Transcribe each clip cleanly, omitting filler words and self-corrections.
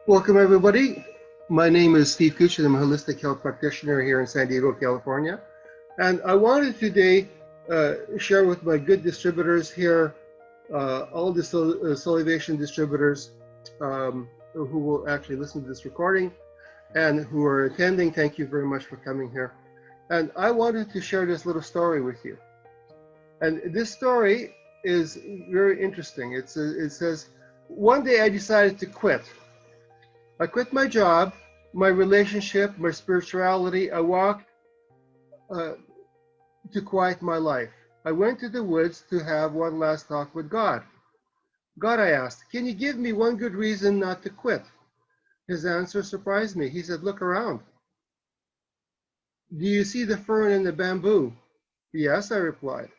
Welcome, everybody. My name is Steve Kuch, and I'm a holistic health practitioner here in San Diego, California. And I wanted today share with my good distributors here, all the Celluvation distributors who will actually listen to this recording and who are attending. Thank you very much for coming here. And I wanted to share this little story with you. And this story is very interesting. It says, one day I decided to quit. I quit my job, my relationship, my spirituality. I walked to quiet my life. I went to the woods to have one last talk with God. God, I asked, can you give me one good reason not to quit? His answer surprised me. He said, look around. Do you see the fern and the bamboo? Yes, I replied.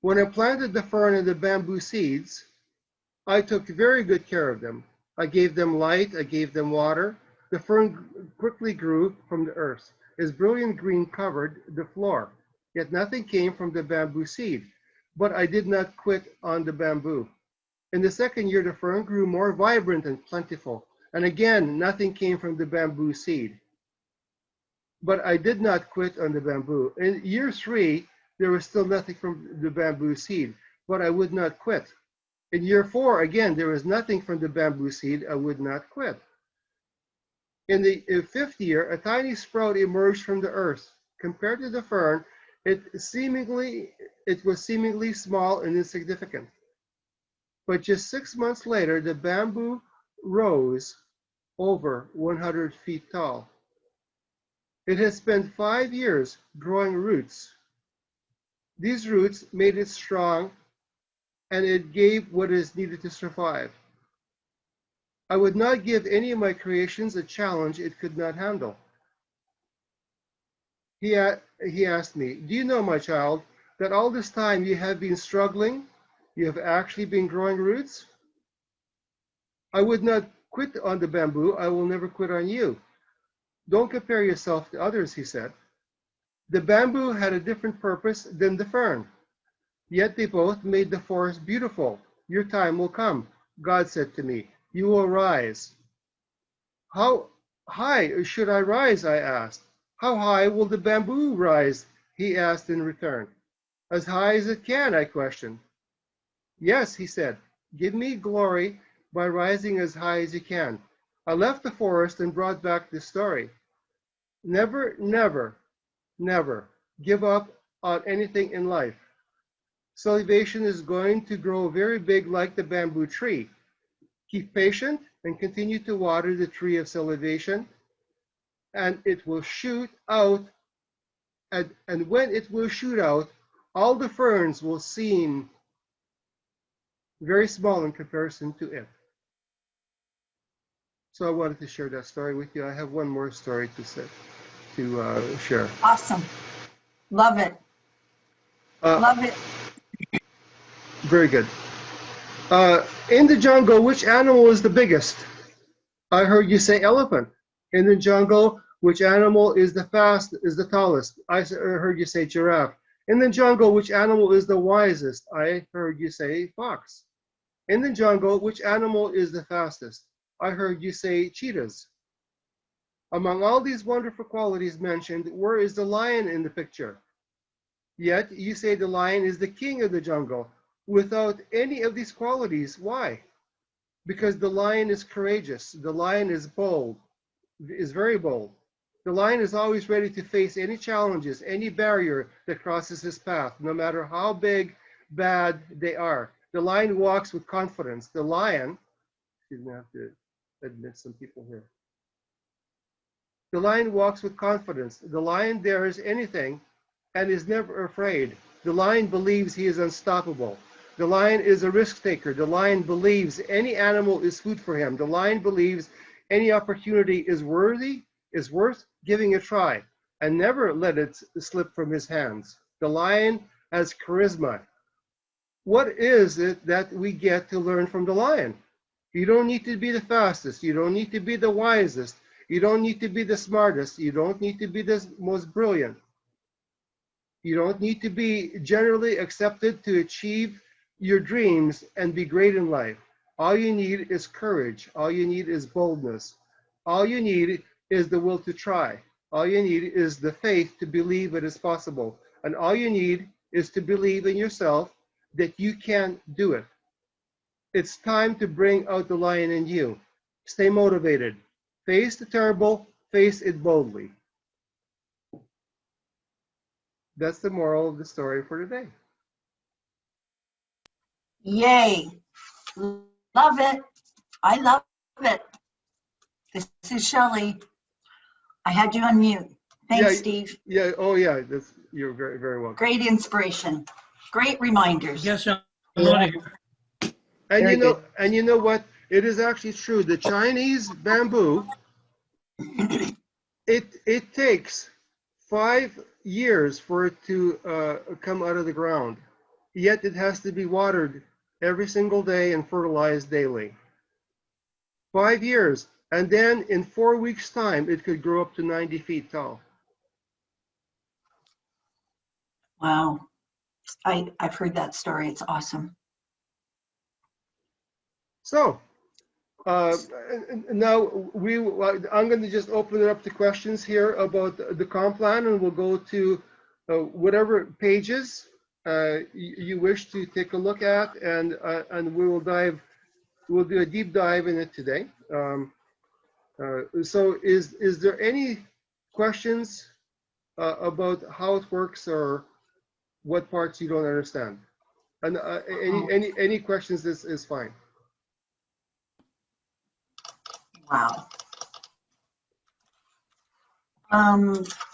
When I planted the fern and the bamboo seeds, I took very good care of them. I gave them light, I gave them water. The fern quickly grew from the earth. Its brilliant green covered the floor, yet nothing came from the bamboo seed. But I did not quit on the bamboo. In the second year, the fern grew more vibrant and plentiful, and again, nothing came from the bamboo seed. But I did not quit on the bamboo. In year 3, there was still nothing from the bamboo seed, but I would not quit. In year 4, again, there was nothing from the bamboo seed. I would not quit. In the 5th year, a tiny sprout emerged from the earth. Compared to the fern, it was seemingly small and insignificant. But just 6 months later, the bamboo rose over 100 feet tall. It had spent 5 years growing roots. These roots made it strong, and it gave what is needed to survive. I would not give any of my creations a challenge it could not handle. He asked me, do you know, my child, that all this time you have been struggling? You have actually been growing roots? I would not quit on the bamboo. I will never quit on you. Don't compare yourself to others, he said. The bamboo had a different purpose than the fern. Yet they both made the forest beautiful. Your time will come, God said to me. You will rise. How high should I rise? I asked. How high will the bamboo rise? He asked in return. As high as it can, I questioned. Yes, he said. Give me glory by rising as high as you can. I left the forest and brought back this story. Never, never, never give up on anything in life. Celluvation is going to grow very big like the bamboo tree. Keep patient and continue to water the tree of celluvation, and it will shoot out. And when it will shoot out, all the ferns will seem very small in comparison to it. So I wanted to share that story with you. I have one more story to share. Awesome. Love it. Love it. Very good. In the jungle, which animal is the biggest? I heard you say elephant. In the jungle, which animal is the tallest? I heard you say giraffe. In the jungle, which animal is the wisest? I heard you say fox. In the jungle, which animal is the fastest? I heard you say cheetahs. Among all these wonderful qualities mentioned, where is the lion in the picture? Yet you say the lion is the king of the jungle. Without any of these qualities, why? Because the lion is courageous. The lion is bold, is very bold. The lion is always ready to face any challenges, any barrier that crosses his path, no matter how big, bad they are. The lion walks with confidence. The lion, excuse me, I have to admit some people here. The lion walks with confidence. The lion dares anything and is never afraid. The lion believes he is unstoppable. The lion is a risk taker. The lion believes any animal is food for him. The lion believes any opportunity is worth giving a try, and never let it slip from his hands. The lion has charisma. What is it that we get to learn from the lion? You don't need to be the fastest. You don't need to be the wisest. You don't need to be the smartest. You don't need to be the most brilliant. You don't need to be generally accepted to achieve your dreams and be great in life. All you need is courage. All you need is boldness. All you need is the will to try. All you need is the faith to believe it is possible. And all you need is to believe in yourself that you can do it. It's time to bring out the lion in you. Stay motivated. Face the terrible, face it boldly. That's the moral of the story for today. Yay. Love it. I love it. This is Shelley. I had you on mute. Thanks, Yeah, Steve. yeah. Oh, yeah. You're very, very welcome. Great inspiration. Great reminders. Yes, I'm out of here. And Very good. and you know what? It is actually true. The Chinese bamboo, it takes 5 years for it to come out of the ground. Yet it has to be watered every single day and fertilized daily. 5 years. And then in 4 weeks' time, it could grow up to 90 feet tall. Wow. I've heard that story. It's awesome. So now I'm going to just open it up to questions here about the comp plan, and we'll go to whatever pages you wish to take a look at, and we'll do a deep dive in it today. So is there any questions about how it works or what parts you don't understand? And any questions is fine. Wow.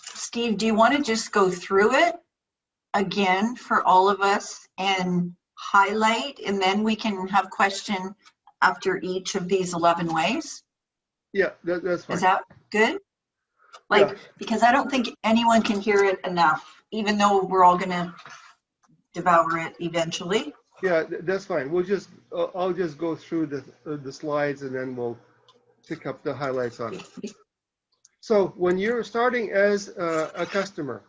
Steve, do you want to just go through it again for all of us and highlight, and then we can have question after each of these 11 ways? Yeah, that's fine. Is that good? Like, Yeah. because I don't think anyone can hear it enough, even though we're all going to devour it eventually. Yeah, that's fine. I'll just go through the slides, and then we'll pick up the highlights on it. So when you're starting as a customer,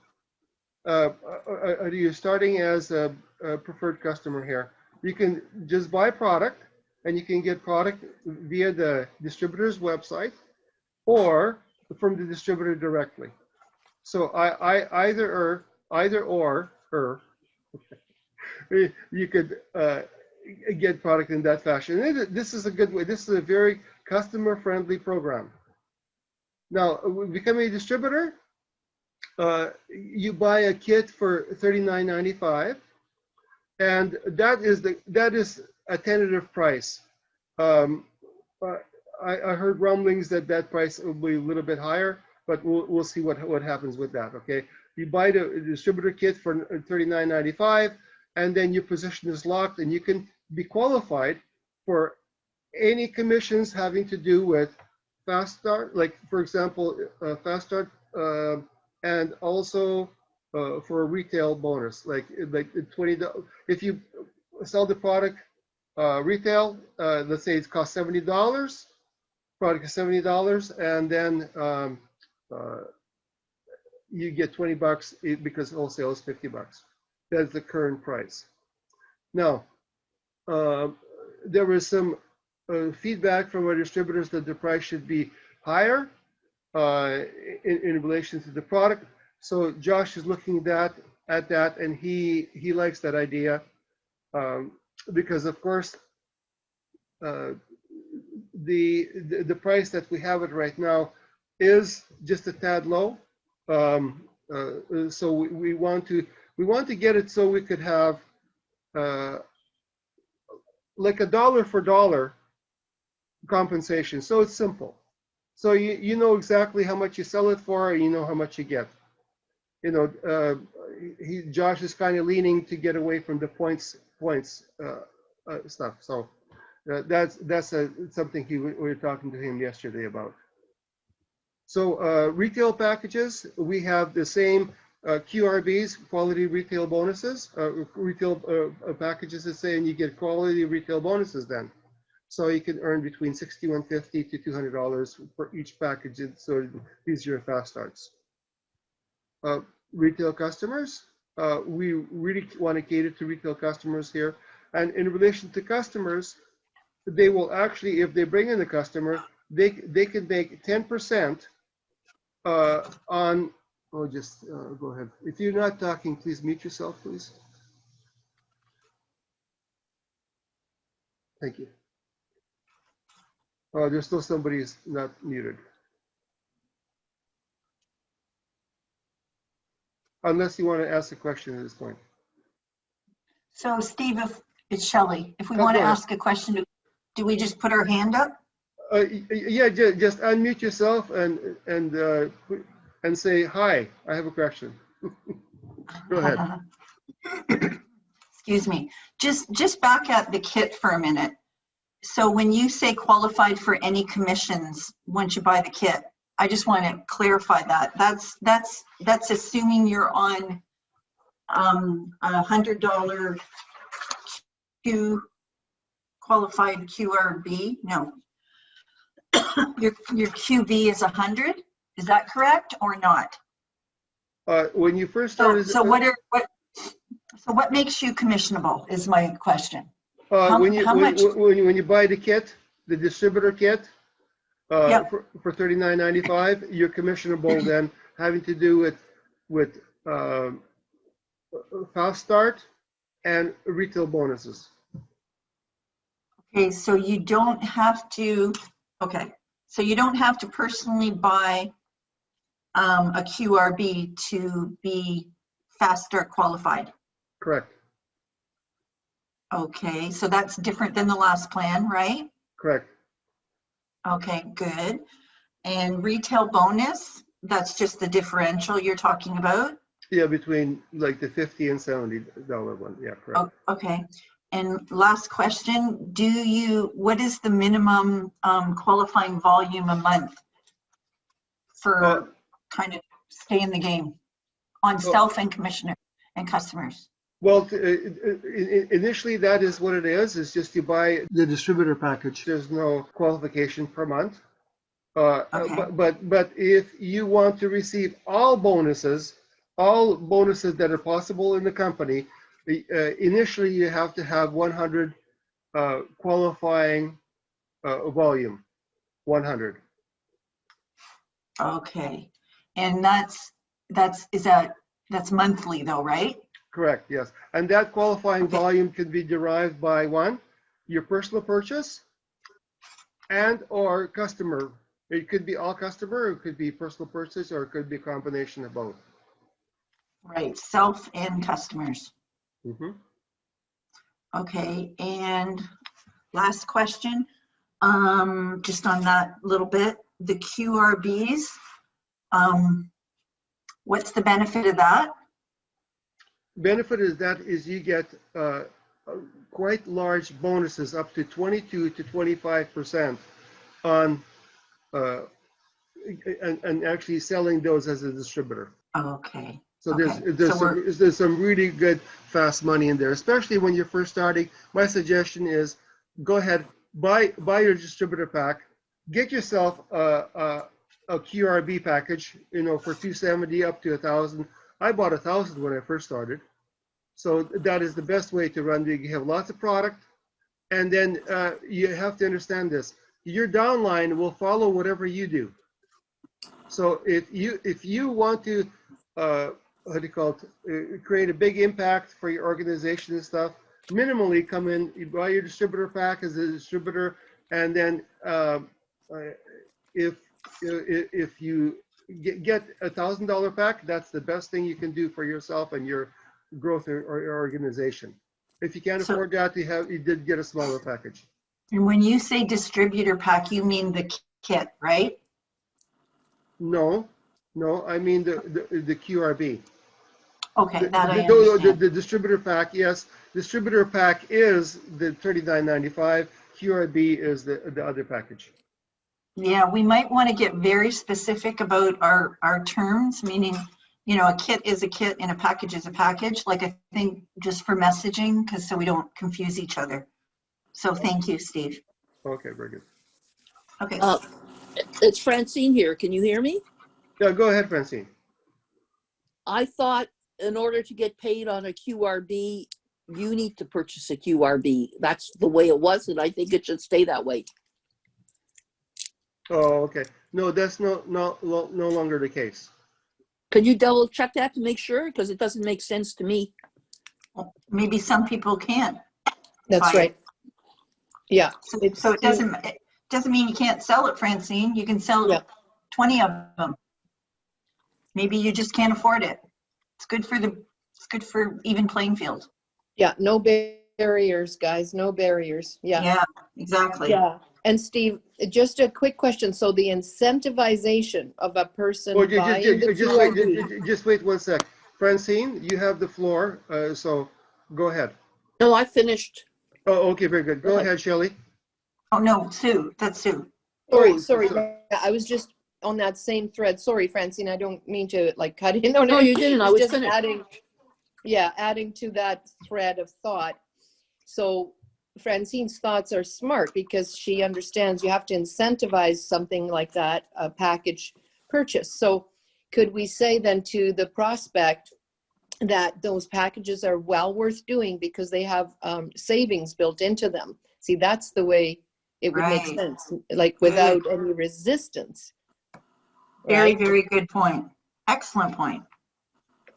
you're starting as a preferred customer here, you can just buy product, and you can get product via the distributor's website or from the distributor directly. So either or, you could get product in that fashion. And this is a good way. This is a very customer-friendly program. Now, becoming a distributor, you buy a kit for $39.95, and that is a tentative price. I heard rumblings that price will be a little bit higher, but we'll see what happens with that. Okay, you buy the distributor kit for $39.95, and then your position is locked, and you can be qualified for any commissions having to do with fast start, like for example, fast start, and also for a retail bonus, like $20. If you sell the product retail, let's say it costs $70. Product is $70, and then you get $20 because wholesale is $50. That's the current price. Now, there was some feedback from our distributors that the price should be higher in relation to the product. So Josh is looking at that, and he likes that idea because, of course, the price that we have it right now is just a tad low. So we want to get it so we could have like a dollar for dollar compensation. So it's simple. So you know exactly how much you sell it for, and you know how much you get. You know, Josh is kind of leaning to get away from the points stuff. So that's something we were talking to him yesterday about. So retail packages, we have the same QRBs, quality retail bonuses, retail packages that say, and you get quality retail bonuses then. So you can earn between $61.50 to $200 for each package. So these are your fast starts. Retail customers, we really want to cater to retail customers here. And in relation to customers, they will actually, if they bring in the customer, they can make 10% on, oh, just go ahead. If you're not talking, please mute yourself, please. Thank you. Oh, there's still somebody who's not muted. Unless you want to ask a question at this point. So Steve, if it's Shelley, if we Go want to ahead. ask a question, do we just put our hand up? Yeah, just unmute yourself and say, hi, I have a question. Go ahead. Excuse me. Just back at the kit for a minute. So when you say qualified for any commissions once you buy the kit, I just want to clarify that. That's assuming you're on $100 qualified QRB. No, your QV is 100. Is that correct or not? When you first started, So what makes you commissionable is my question. when much? you buy the kit, the distributor kit, Yep. for $39.95, you're commissionable then, having to do with fast start and retail bonuses. Okay, so you don't have to. Okay, so you don't have to personally buy a QRB to be fast start qualified. Correct. Okay, so that's different than the last plan, right? Correct. Okay, good. And retail bonus, that's just the differential you're talking about? Yeah, between like the $50 and $70 one. Yeah, correct. Oh, okay. And last question, what is the minimum qualifying volume a month for kind of stay in the game on self and commissioner and customers? Well, initially that is what it is. It's just you buy the distributor package. There's no qualification per month. Okay. But if you want to receive all bonuses that are possible in the company, initially you have to have 100 qualifying volume, 100. Okay. And that's monthly though, right? Correct, yes. And that qualifying volume can be derived by one, your personal purchase and or customer. It could be all customer, it could be personal purchase, or it could be a combination of both. Right, self and customers. Mm-hmm. Okay, and last question, just on that little bit, the QRBs, what's the benefit of that? Benefit is you get quite large bonuses, up to 22 to 25% on and actually selling those as a distributor. Okay. So Okay. there's some really good fast money in there, especially when you're first starting. My suggestion is go ahead, buy your distributor pack, get yourself a QRB package, for $270 up to $1,000. I bought $1,000 when I first started. So that is the best way to run. You have lots of product, and then you have to understand this. Your downline will follow whatever you do. So if you want to create a big impact for your organization and stuff, minimally come in, you buy your distributor pack as a distributor, and then if you get $1,000 pack, that's the best thing you can do for yourself and your growth or your organization. If you can't afford that, you did get a smaller package. And when you say distributor pack, you mean the kit, right? No, I mean the QRB. Okay, that I understand. The distributor pack, yes. Distributor pack is the $39.95. QRB is the other package. Yeah, we might want to get very specific about our terms, meaning, a kit is a kit and a package is a package, like I think just for messaging, so we don't confuse each other. So thank you, Steve. Okay, very good. Okay. It's Francine here. Can you hear me? Yeah, go ahead, Francine. I thought in order to get paid on a QRB, you need to purchase a QRB. That's the way it was, and I think it should stay that way. Oh, okay. No, that's no longer the case. Can you double check that to make sure? Because it doesn't make sense to me. Maybe some people can't. That's buy right. it. Yeah. So it doesn't mean you can't sell it, Francine. You can sell Yeah. 20 of them. Maybe you just can't afford it. It's good for even playing field. Yeah. No barriers, guys. No barriers. Yeah. Yeah, exactly. Yeah. And Steve, just a quick question. So the incentivization of a person Well, buying the QRB. just wait one sec. Francine, you have the floor, so go ahead. No, I finished. Oh, okay, very good. Go Go ahead. ahead, Shelley. Oh, no, Sue. That's Sue. Sorry. Yeah, I was just on that same thread. Sorry, Francine. I don't mean to like cut in on it. No, you didn't. I was just finished. adding to that thread of thought. So Francine's thoughts are smart because she understands you have to incentivize something like that, a package purchase. So could we say then to the prospect that those packages are well worth doing because they have savings built into them? See, that's the way it would make Right. sense, like without any resistance. Very, Right? very good point. Excellent point.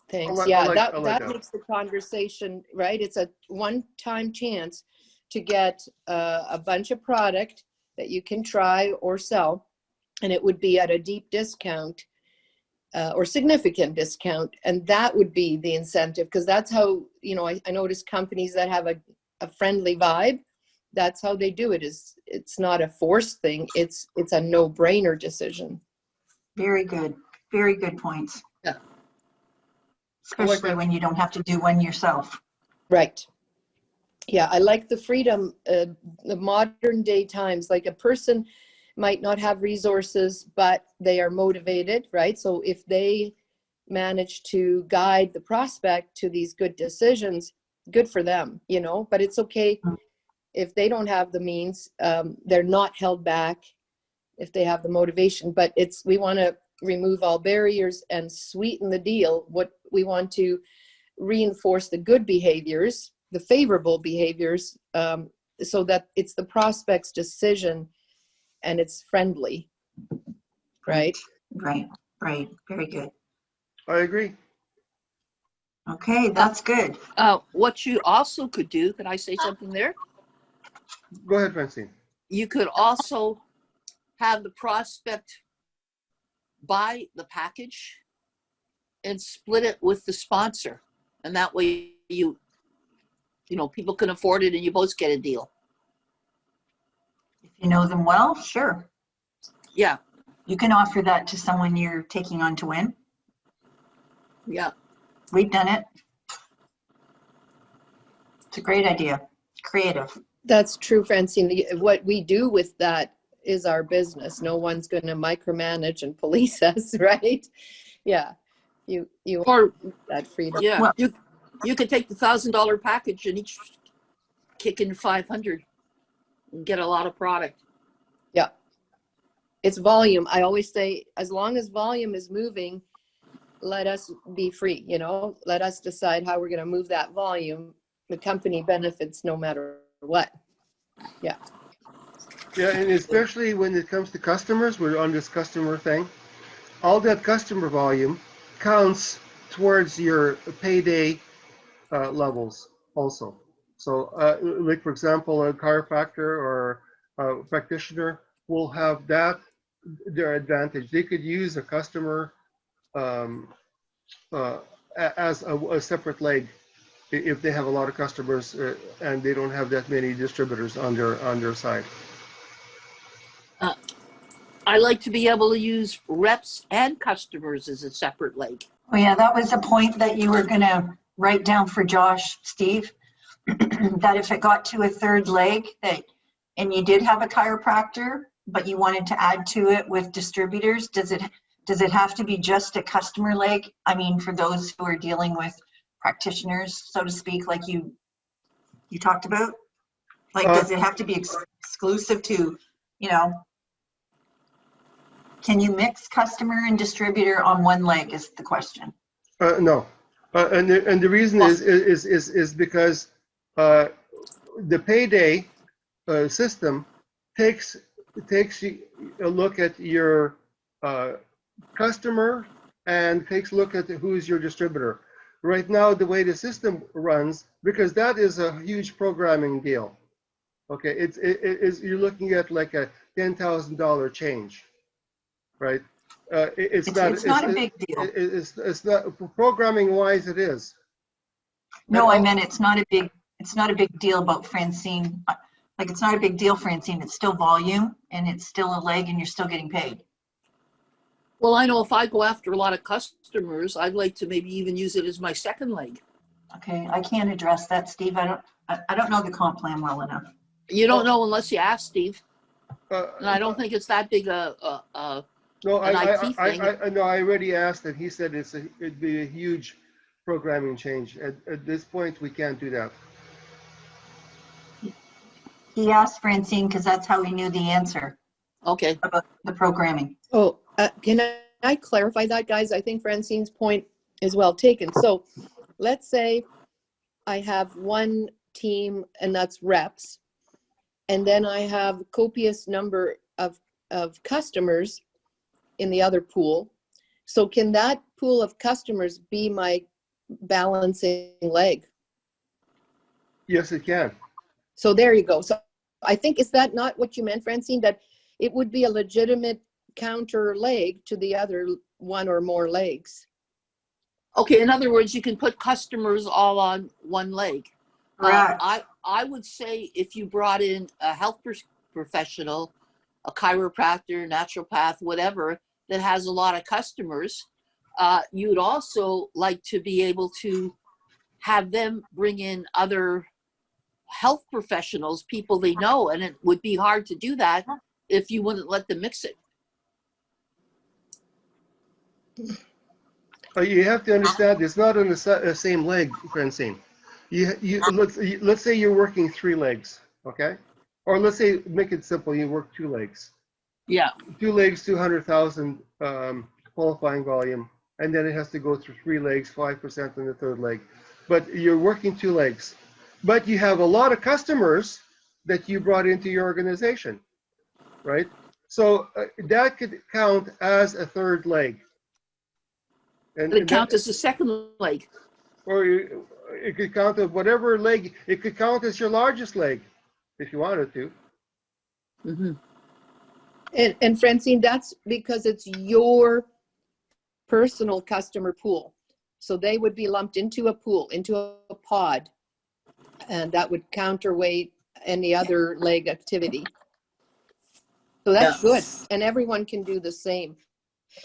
Thanks. I like that that. makes the conversation, right? It's a one-time chance to get a bunch of product that you can try or sell, and it would be at a deep discount or significant discount, and that would be the incentive, because that's how, I notice companies that have a friendly vibe, that's how they do it. It's not a forced thing, it's a no-brainer decision. Very good. Very good points. Yeah. Especially when you don't have to do one yourself. Right. Yeah, I like the freedom, the modern day times. Like a person might not have resources, but they are motivated, right? So if they manage to guide the prospect to these good decisions, good for them, but it's okay if they don't have the means, they're not held back if they have the motivation, but we want to remove all barriers and sweeten the deal. What we want to reinforce the good behaviors, the favorable behaviors, so that it's the prospect's decision and it's friendly, right? Right. Very good. I agree. Okay, that's good. What you also could do, could I say something there? Go ahead, Francine. You could also have the prospect buy the package and split it with the sponsor. And that way people can afford it and you both get a deal. If you know them well, sure. Yeah. You can offer that to someone you're taking on to win. Yeah. We've done it. It's a great idea. Creative. That's true, Francine. What we do with that is our business. No one's going to micromanage and police us, right? Yeah. You Or that freedom. yeah, Well- you could take the $1,000 package and each kick in 500 and get a lot of product. Yeah. It's volume. I always say, as long as volume is moving, let us be free, let us decide how we're going to move that volume. The company benefits no matter what. Yeah. Yeah, and especially when it comes to customers, we're on this customer thing. All that customer volume counts towards your payday levels also. So, like for example, a chiropractor or a practitioner will have that their advantage. They could use a customer as a separate leg if they have a lot of customers and they don't have that many distributors on their side. I like to be able to use reps and customers as a separate leg. Oh yeah, that was a point that you were going to write down for Josh, Steve, that if it got to a third leg and you did have a chiropractor, but you wanted to add to it with distributors, does it have to be just a customer leg? I mean, for those who are dealing with practitioners, so to speak, like you talked about? Like, does it have to be exclusive to, can you mix customer and distributor on one leg is the question. No, and the reason is because The Payday system takes a look at your customer and takes a look at who's your distributor. Right now, the way the system runs, because that is a huge programming deal. Okay, it's you're looking at like a $10,000 change, right? It's not a big deal. It's not programming wise. It is. No, I meant it's not a big deal about Francine. Like, it's not a big deal, Francine. It's still volume and it's still a leg and you're still getting paid. Well, I know if I go after a lot of customers, I'd like to maybe even use it as my second leg. Okay, I can't address that, Steve. I don't know the comp plan well enough. You don't know unless you ask Steve. And I don't But- think it's that big a No, an IT thing. no, I already asked and he said it'd be a huge programming change. At this point, we can't do that. He asked Francine because that's how he knew the answer Okay. about the programming. Oh, can I clarify that, guys? I think Francine's point is well taken. So let's say I have one team and that's reps, and then I have copious number of customers in the other pool. So can that pool of customers be my balancing leg? Yes, it can. So there you go. So I think, is that not what you meant, Francine? That it would be a legitimate counter leg to the other one or more legs? Okay, in other words, you can put customers all on one leg. Correct. I would say if you brought in a health professional, a chiropractor, naturopath, whatever, that has a lot of customers, you'd also like to be able to have them bring in other health professionals, people they know, and it would be hard to do that if you wouldn't let them mix it. You have to understand, it's not on the same leg, Francine. Let's say you're working 3 legs, okay? Or let's say, make it simple, you work 2 legs. Yeah. 2 legs, 200,000 qualifying volume, and then it has to go through 3 legs, 5% on the 3rd leg. But you're working 2 legs. But you have a lot of customers that you brought into your organization, right? So that could count as a 3rd leg. And But it counts as a second leg. or it could count as whatever leg. It could count as your largest leg, if you wanted to. Mm-hmm. And Francine, that's because it's your personal customer pool. So they would be lumped into a pool, into a pod, and that would counterweight any other leg activity. So that's good. And everyone can do the same.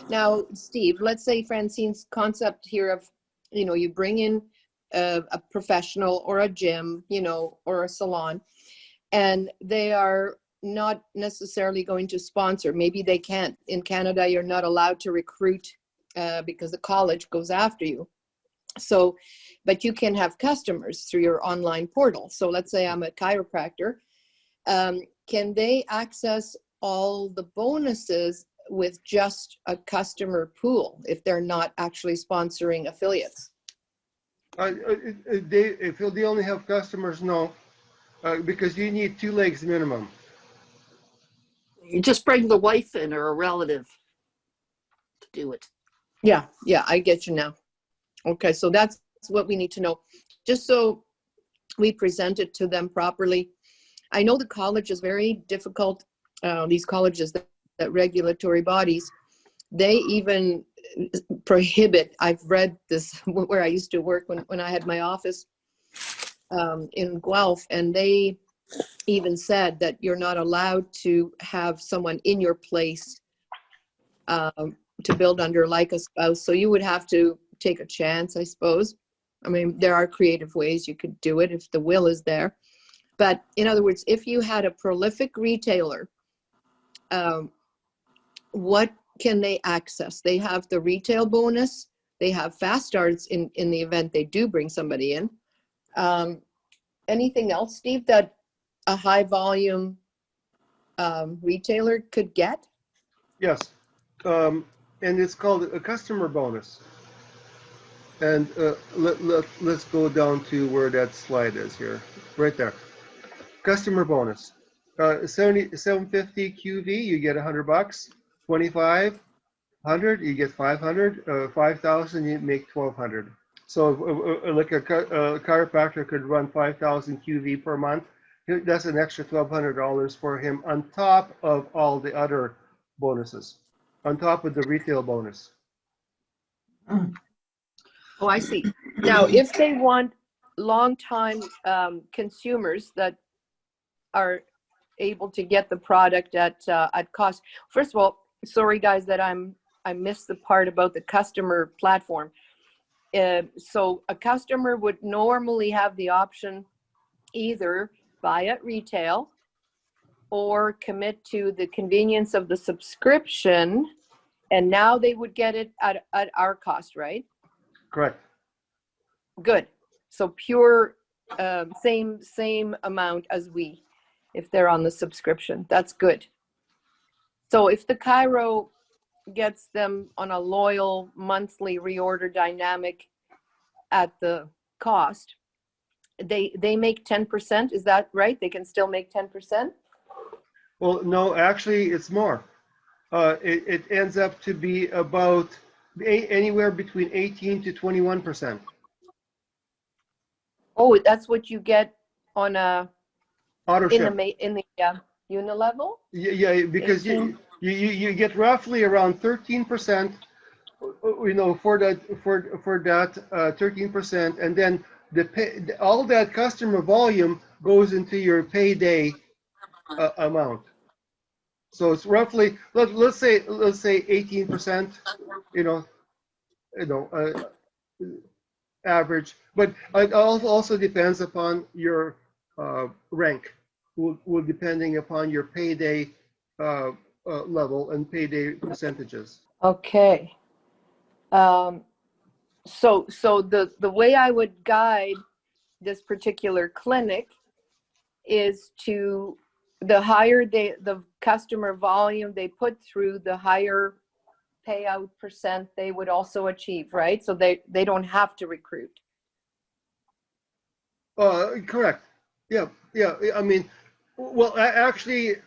Now, Steve, let's say Francine's concept here of, you bring in a professional or a gym, or a salon, and they are not necessarily going to sponsor. Maybe they can't. In Canada, you're not allowed to recruit because the college goes after you. So, but you can have customers through your online portal. So let's say I'm a chiropractor. Can they access all the bonuses with just a customer pool if they're not actually sponsoring affiliates? If they only have customers, no, because you need 2 legs minimum. You just bring the wife in or a relative to do it. Yeah, I get you now. Okay, so that's what we need to know. Just so we present it to them properly. I know the college is very difficult. These colleges, that regulatory bodies, they even prohibit, I've read this where I used to work when I had my office in Guelph, and they even said that you're not allowed to have someone in your place to build under like a spouse. So you would have to take a chance, I suppose. I mean, there are creative ways you could do it if the will is there. But in other words, if you had a prolific retailer, what can they access? They have the retail bonus. They have fast starts in the event they do bring somebody in. Anything else, Steve, that a high volume retailer could get? Yes, and it's called a customer bonus. And let's go down to where that slide is here. Right there. Customer bonus. 750 QV, you get $100. 2,500, you get 500. 5,000, you make 1,200. So like a chiropractor could run 5,000 QV per month. That's an extra $1,200 for him on top of all the other bonuses, on top of the retail bonus. Oh, I see. Now, if they want long-time consumers that are able to get the product at cost. First of all, sorry guys that I missed the part about the customer platform. So a customer would normally have the option either buy at retail or commit to the convenience of the subscription, and now they would get it at our cost, right? Correct. Good. So pure same amount as we, if they're on the subscription. That's good. So if the Chiro gets them on a loyal monthly reorder dynamic at the cost, they make 10%. Is that right? They can still make 10%? Well, no, actually, it's more. It ends up to be about anywhere between 18 to 21%. Oh, that's what you get on a Auto in ship. the unilevel? Yeah, because you get roughly around 13%, for that 13%, and then all that customer volume goes into your payday amount. So it's roughly let's say 18%, average, but it also depends upon your rank. Will depending upon your payday level and payday percentages. Okay. So the way I would guide this particular clinic is to the higher the customer volume they put through, the higher payout percent they would also achieve, right? So they don't have to recruit. Correct. Yeah. I mean, well, actually,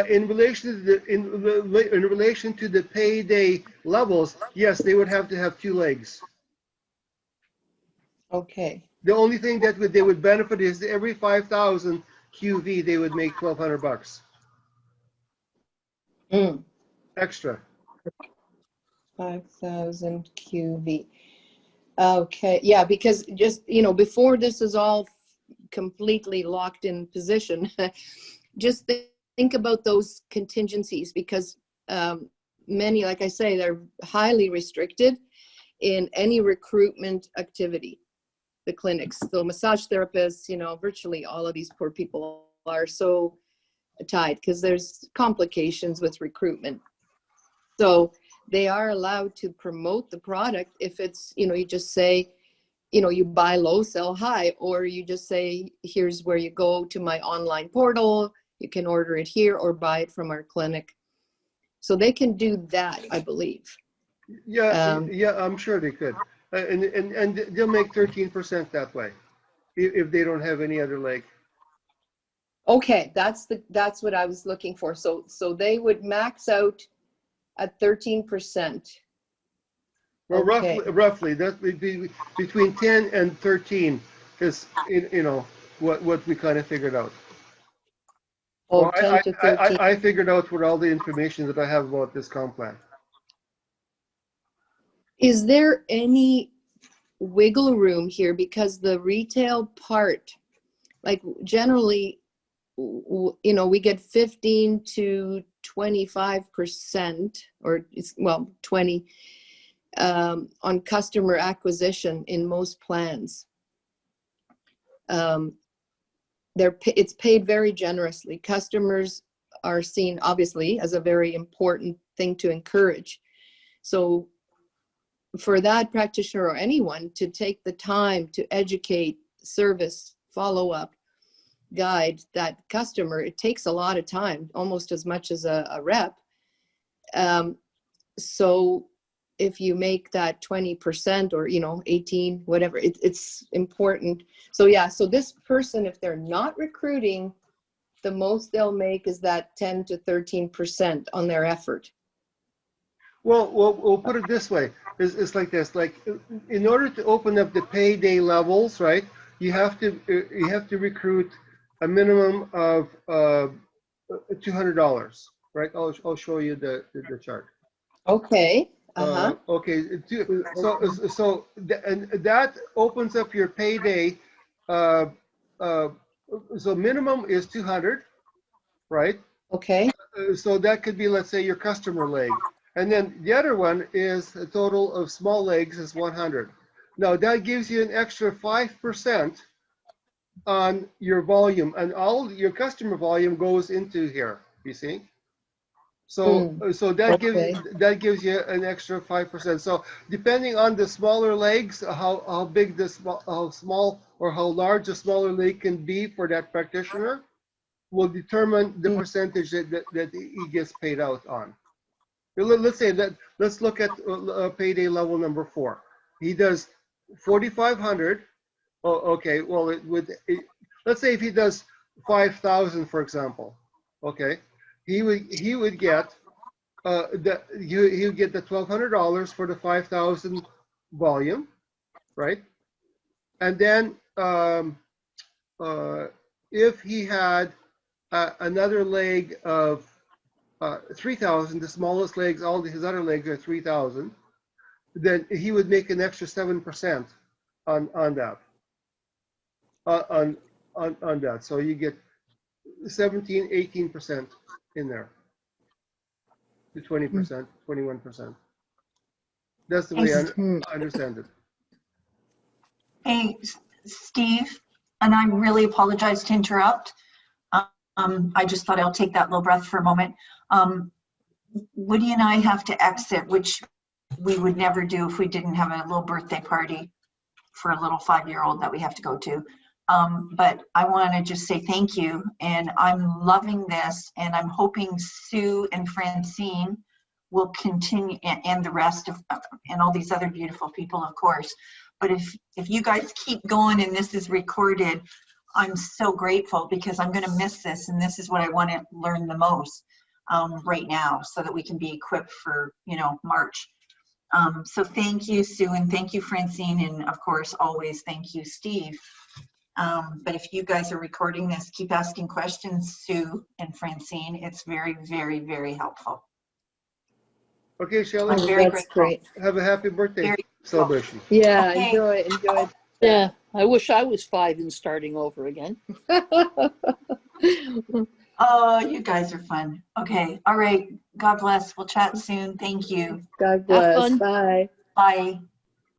in relation to in relation to the payday levels, yes, they would have to have two legs. Okay. The only thing that they would benefit is every 5,000 QV they would make $1,200 extra. 5,000 QV. Okay. Yeah, because just, before this is all completely locked in position, just think about those contingencies, because many, like I say, they're highly restricted in any recruitment activity, the clinics. So massage therapists, virtually all of these poor people are so tied because there's complications with recruitment. So they are allowed to promote the product if it's, you just say, you buy low, sell high, or you just say, here's where you go to my online portal, you can order it here or buy it from our clinic. So they can do that, I believe. Yeah, I'm sure they could. And they'll make 13% that way if they don't have any other leg. Okay, that's what I was looking for. So they would max out at 13%. Well, Okay. roughly that would be between 10 and 13 is what we kind of figured out. Oh, Well, 10 to 13. I figured out with all the information that I have about this comp plan. Is there any wiggle room here? Because the retail part, like generally, we get 15 to 25%, or 20 on customer acquisition in most plans. It's paid very generously. Customers are seen obviously as a very important thing to encourage. So for that practitioner or anyone to take the time to educate, service, follow up, guide that customer, it takes a lot of time, almost as much as a rep. So if you make that 20% or, 18, whatever, it's important. So yeah, so this person, if they're not recruiting, the most they'll make is that 10 to 13% on their effort. Well, we'll put it this way. It's like this. Like, in order to open up the payday levels, right? You have to recruit a minimum of $200, right? I'll show you the chart. Okay. Okay. And that opens up your payday. So minimum is 200, right? Okay. So that could be, let's say, your customer leg. And then the other one is a total of small legs is 100. Now that gives you an extra 5% on your volume, and all your customer volume goes into here, you see? So Okay. that gives you an extra 5%. So depending on the smaller legs, how big how small or how large the smaller leg can be for that practitioner will determine the percentage that he gets paid out on. Let's say that, let's look at payday level number 4. He does 4,500. Oh, okay. Well, let's say if he does 5,000, for example, okay, he would get he would get the $1,200 for the 5,000 volume, right? And then if he had another leg of 3,000, the smallest legs, all his other legs are 3,000, then he would make an extra 7% on that. On that. So you get 17, 18% in there. To 20%, 21%. That's the way I understand it. Hey, Steve, and I really apologize to interrupt. I just thought I'll take that little breath for a moment. Woody and I have to exit, which we would never do if we didn't have a little birthday party for a little 5-year-old that we have to go to. But I want to just say thank you, and I'm loving this, and I'm hoping Sue and Francine will continue, and the rest of, and all these other beautiful people, of course. But if you guys keep going and this is recorded, I'm so grateful, because I'm going to miss this, and this is what I want to learn the most right now, so that we can be equipped for, March. So thank you, Sue, and thank you, Francine, and of course, always thank you, Steve. But if you guys are recording this, keep asking questions, Sue and Francine. It's very, very, very helpful. Okay, Shelley. I'm very That's grateful. great. Have a happy birthday celebration. Yeah, Okay. enjoy. Yeah, I wish I was 5 and starting over again. Oh, you guys are fun. Okay. All right. God bless. We'll chat soon. Thank you. God bless. fun. Bye. Bye.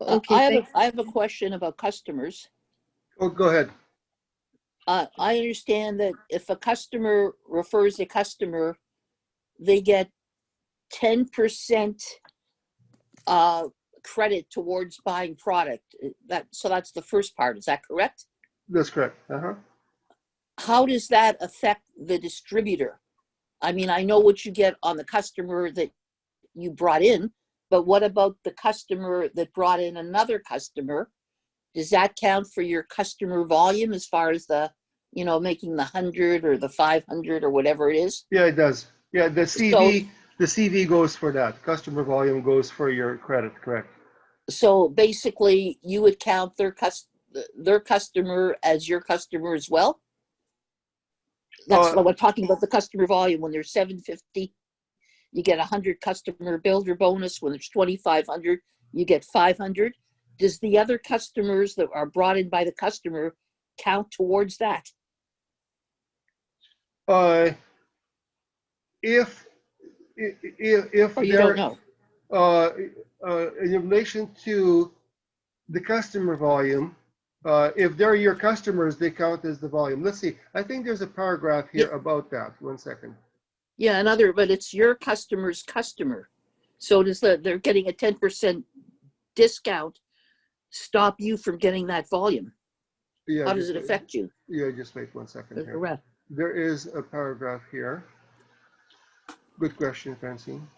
Okay. I have a question about customers. Oh, go ahead. I understand that if a customer refers a customer, they get 10% credit towards buying product. So that's the first part. Is that correct? That's correct. How does that affect the distributor? I mean, I know what you get on the customer that you brought in, but what about the customer that brought in another customer? Does that count for your customer volume as far as the, making the 100 or the 500 or whatever it is? Yeah, it does. Yeah, the CV goes for that. Customer volume goes for your credit, correct? So basically, you would count their customer as your customer as well? That's what we're talking about, the customer volume. When there's 750, you get 100 customer builder bonus. When there's 2,500, you get 500. Does the other customers that are brought in by the customer count towards that? If Or you don't know? In relation to the customer volume, if they're your customers, they count as the volume. Let's see. I think there's a paragraph here about that. 1 second. Yeah, but it's your customer's customer. So they're getting a 10% discount stop you from getting that volume? Yeah. How does it affect you? Yeah, just wait 1 second here. Correct. There is a paragraph here. Good question, Francine.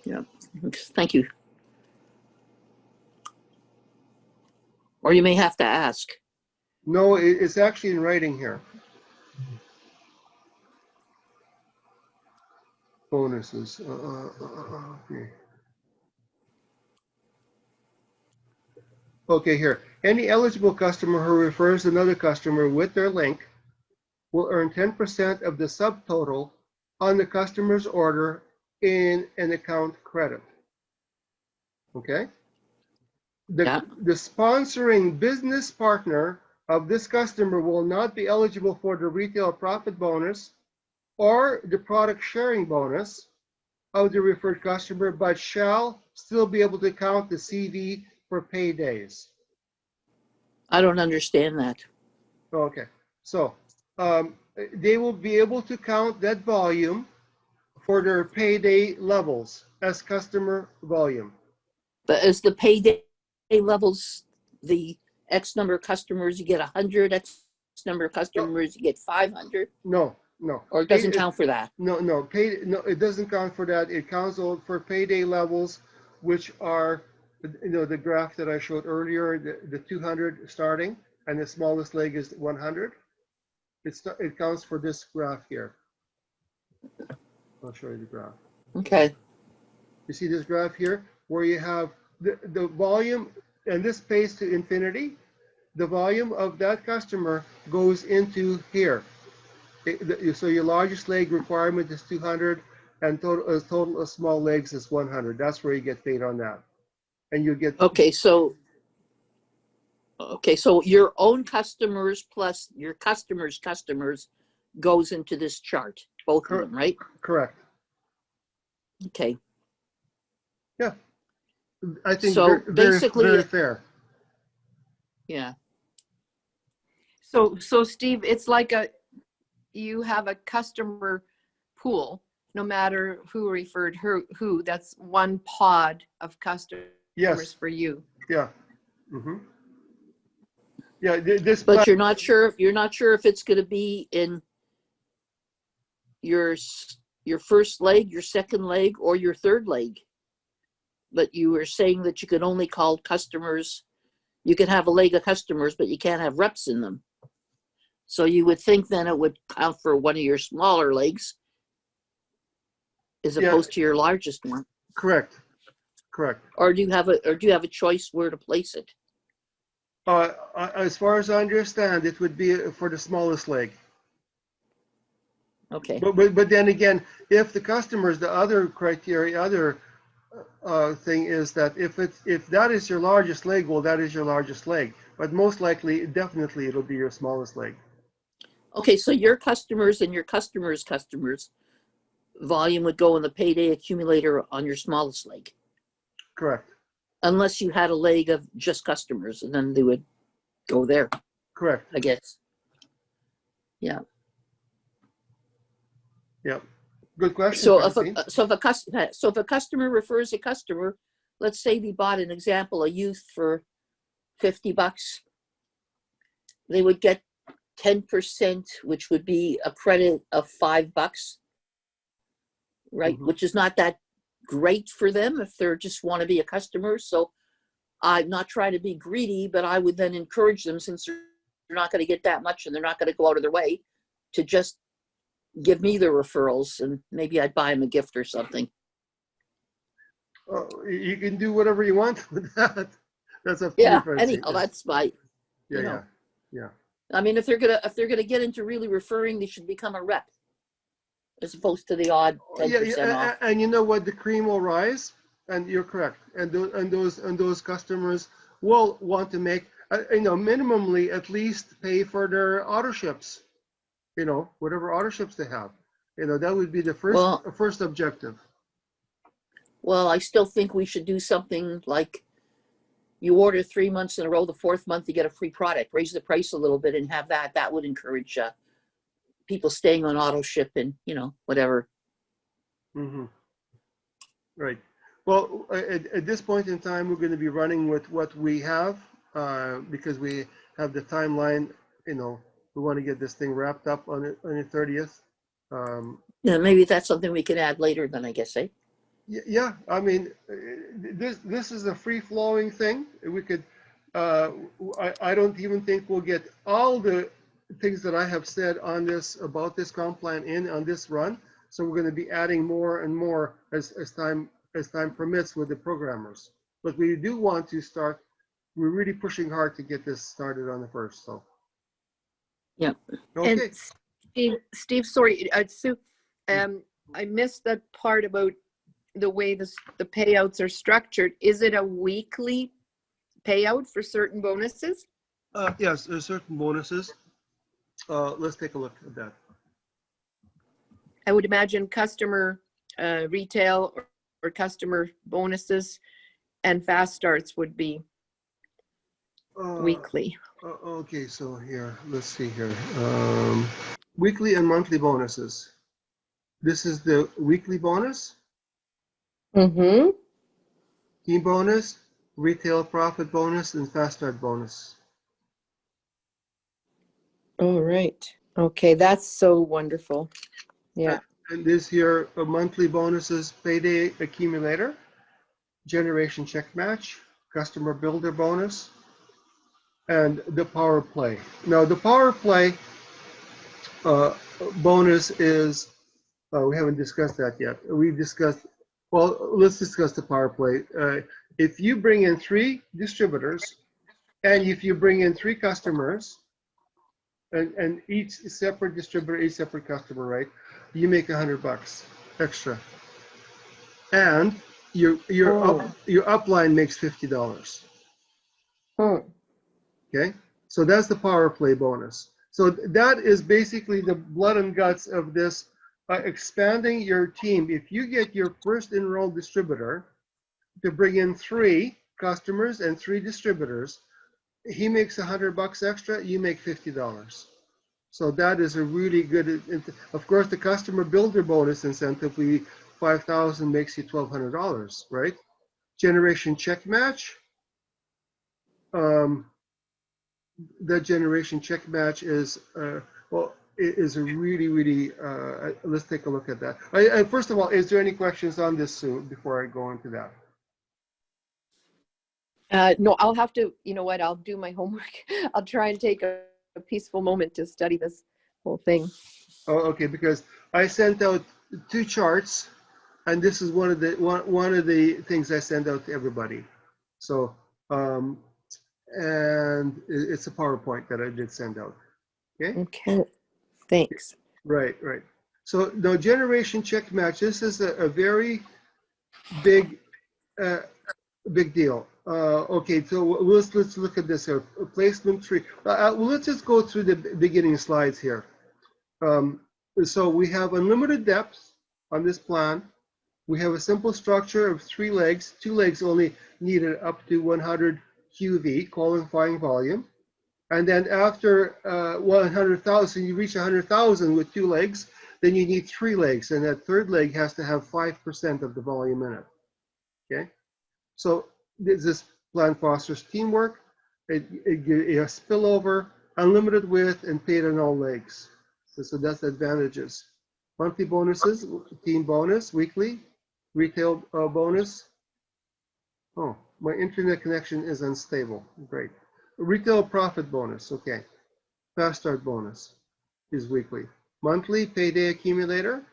Yeah, thank you. Or you may have to ask. No, it's actually in writing here. Bonuses. Okay. Okay, here. Any eligible customer who refers another customer with their link will earn 10% of the subtotal on the customer's order in an account credit. Okay? Yeah. The sponsoring business partner of this customer will not be eligible for the retail profit bonus or the product sharing bonus of the referred customer, but shall still be able to count the CV for paydays. I don't understand that. Okay, so they will be able to count that volume for their payday levels as customer volume. But as the payday levels, the X number of customers, you get 100, X number of customers, you get 500, No. or it doesn't count for that. No, it doesn't count for that. It counts for payday levels, which are, the graph that I showed earlier, the 200 starting, and the smallest leg is 100. It counts for this graph here. I'll show you the graph. Okay. You see this graph here, where you have the volume, and this pays to infinity. The volume of that customer goes into here. So your largest leg requirement is 200, and total of small legs is 100. That's where you get paid on that, and you get. Okay, so your own customers plus your customers' customers goes into this chart, both of them, right? Correct. Okay. Yeah, I think So basically, very fair. yeah. So Steve, it's like you have a customer pool, no matter who referred who, that's one pod of customers Yes. for you. Yeah. Mm-hmm. Yeah. This. But you're not sure if it's going to be in your first leg, your second leg, or your third leg. But you were saying that you could only call customers. You can have a leg of customers, but you can't have reps in them. So you would think then it would count for one of your smaller legs as opposed to your largest one. Correct. Or do you have a choice where to place it? As far as I understand, it would be for the smallest leg. Okay. But then again, if the customers, the other criteria, thing is that if that is your largest leg, well, that is your largest leg. But most likely, definitely, it'll be your smallest leg. Okay, so your customers and your customers' customers volume would go in the Payday Accumulator on your smallest leg. Correct. Unless you had a leg of just customers, and then they would go there. Correct. I guess. Yeah. Yep. Good question. So if a customer refers a customer, let's say they bought an example, a youth for $50, they would get 10%, which would be a credit of $5, right? Mm-hmm. Which is not that great for them if they're just want to be a customer. So I'm not trying to be greedy, but I would then encourage them, since they're not going to get that much and they're not going to go out of their way, to just give me the referrals, and maybe I'd buy them a gift or something. You can do whatever you want with that. That's up to Yeah. you. Anyhow, that's my. Yeah. I mean, if they're gonna get into really referring, they should become a rep, as opposed to the odd 10% off. And you know what? The cream will rise, and you're correct. And those customers will want to make minimally at least pay for their auto ships. Whatever auto ships they have. That would be the first objective. Well, I still think we should do something like you order 3 months in a row, the fourth month you get a free product. Raise the price a little bit and have that. That would encourage people staying on auto ship and whatever. Mm-hmm. Right. Well, at this point in time, we're going to be running with what we have because we have the timeline. We want to get this thing wrapped up on the 30th. Yeah, maybe that's something we can add later then, I guess, eh? Yeah, I mean, this is a free-flowing thing. We could, I don't even think we'll get all the things that I have said on this, about this comp plan in on this run. So we're going to be adding more and more as time permits with the programmers. But we do want to start, we're really pushing hard to get this started on the 1st, so. Yep. Okay. And Steve, sorry, Sue, I missed that part about the way the payouts are structured. Is it a weekly payout for certain bonuses? Yes, there's certain bonuses. Let's take a look at that. I would imagine customer retail or customer bonuses and fast starts would be weekly. Okay, so here, let's see here. Weekly and monthly bonuses. This is the weekly bonus, Mm-hmm. team bonus, retail profit bonus, and fast start bonus. All right. Okay, that's so wonderful. Yeah. And this here, monthly bonuses, Payday Accumulator, Generation Check Match, Customer Builder bonus, and the Power Play. Now, the Power Play bonus is, we haven't discussed that yet. We've discussed, well, let's discuss the Power Play. If you bring in 3 distributors, and if you bring in 3 customers, and each separate distributor, each separate customer, right? You make $100 extra, and your upline makes $50. Okay, so that's the Power Play bonus. So that is basically the blood and guts of this, expanding your team. If you get your first enrolled distributor to bring in 3 customers and 3 distributors, he makes $100 extra, you make $50. So that is a really good, of course, the customer builder bonus incentive, 5,000 makes you $1,200, right? Generation check match. That generation check match is, well, it is a really, let's take a look at that. First of all, is there any questions on this, Sue, before I go into that? No, I'll have to, you know what, I'll do my homework. I'll try and take a peaceful moment to study this whole thing. Oh, okay, because I sent out 2 charts, and this is one of the things I send out to everybody. So, and it's a PowerPoint that I did send out. Okay. Okay, thanks. Right. So the generation check match. This is a very big deal. Okay, so let's look at this here. Placement tree. Let's just go through the beginning slides here. So we have unlimited depth on this plan. We have a simple structure of 3 legs. 2 legs only needed up to 100 QV, qualifying volume. And then after 100,000, you reach 100,000 with 2 legs, then you need 3 legs. And that 3rd leg has to have 5% of the volume in it. Okay? So this plan fosters teamwork. It has spillover, unlimited width, and paid on all legs. So that's the advantages. Monthly bonuses, team bonus, weekly, retail bonus. Oh, my internet connection is unstable. Great. Retail profit bonus, okay. Fast start bonus is weekly. Monthly payday accumulator,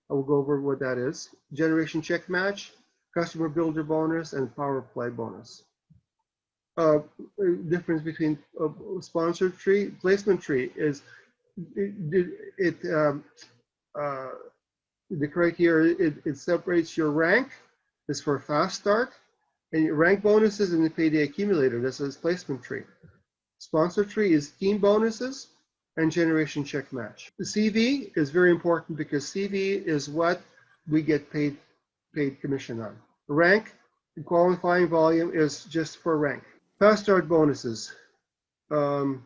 I will go over what that is. Generation check match, customer builder bonus, and power play bonus. Difference between sponsored tree, placement tree is the criteria, it separates your rank, is for fast start, and your rank bonuses in the payday accumulator, this is placement tree. Sponsor tree is team bonuses and generation check match. The CV is very important because CV is what we get paid commission on. Rank, the qualifying volume is just for rank. Fast start bonuses. 31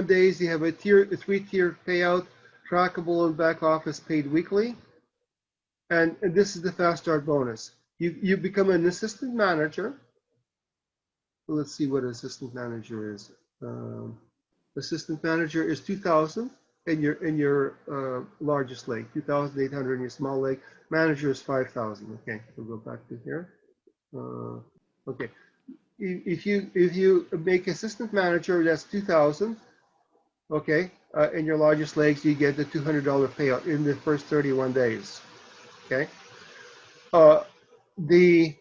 days, you have a 3-tier payout, trackable and back office paid weekly. And this is the fast start bonus. You become an assistant manager. Well, let's see what assistant manager is. Assistant manager is 2,000. in your largest leg, 2,800 in your small leg. Manager is 5,000. Okay, we'll go back to here. Okay, if you make assistant manager, that's 2,000. Okay, in your largest legs, you get the $200 payout in the first 31 days. Okay, the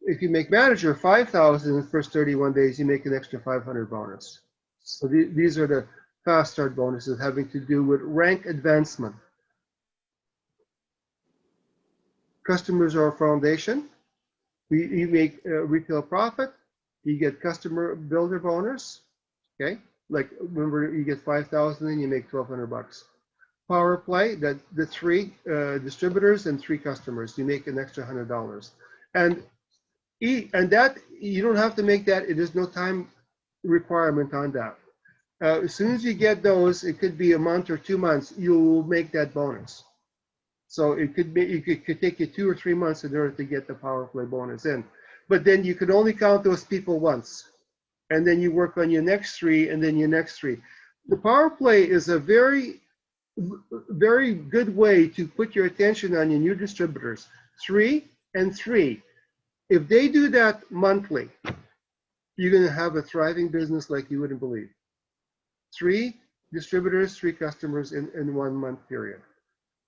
if you make manager 5,000 in the first 31 days, you make an extra 500 bonus. So these are the fast start bonuses having to do with rank advancement. Customers are a foundation. You make retail profit. You get customer builder bonus. Okay, like remember you get 5,000 and you make 1,200 bucks. Power play, that the 3 distributors and 3 customers, you make an extra $100. And that you don't have to make that. It is no time requirement on that. As soon as you get those, it could be a month or 2 months, you'll make that bonus. So it could take you 2 or 3 months in order to get the power play bonus in. But then you can only count those people once. And then you work on your next 3 and then your next 3. The power play is a very good way to put your attention on your new distributors. 3 and 3. If they do that monthly, you're going to have a thriving business like you wouldn't believe. 3 distributors, 3 customers in 1 month period,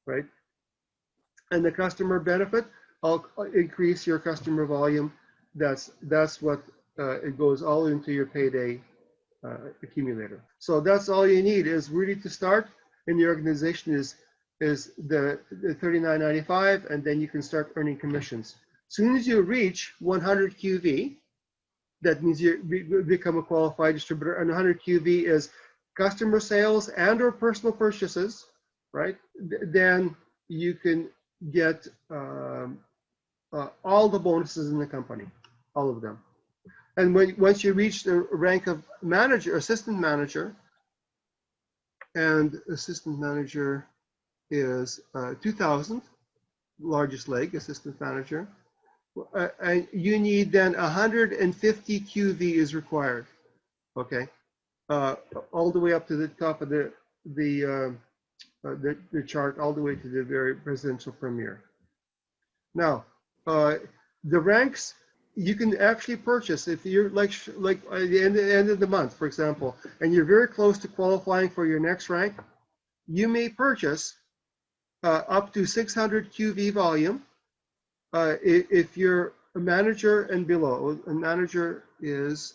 right? And the customer benefit, I'll increase your customer volume. That's what it goes all into your Payday Accumulator. So that's all you need is really to start in the organization is the $39.95, and then you can start earning commissions. As soon as you reach 100 QV, that means you become a qualified distributor, and 100 QV is customer sales and or personal purchases, right? Then you can get all the bonuses in the company, all of them. And once you reach the rank of manager, assistant manager, and assistant manager is 2,000, largest leg, assistant manager. And you need then 150 QV is required, okay? All the way up to the top of the chart, all the way to the very presidential premier. Now, the ranks you can actually purchase if you're like at the end of the month, for example, and you're very close to qualifying for your next rank. You may purchase up to 600 QV volume if you're a manager and below. A manager is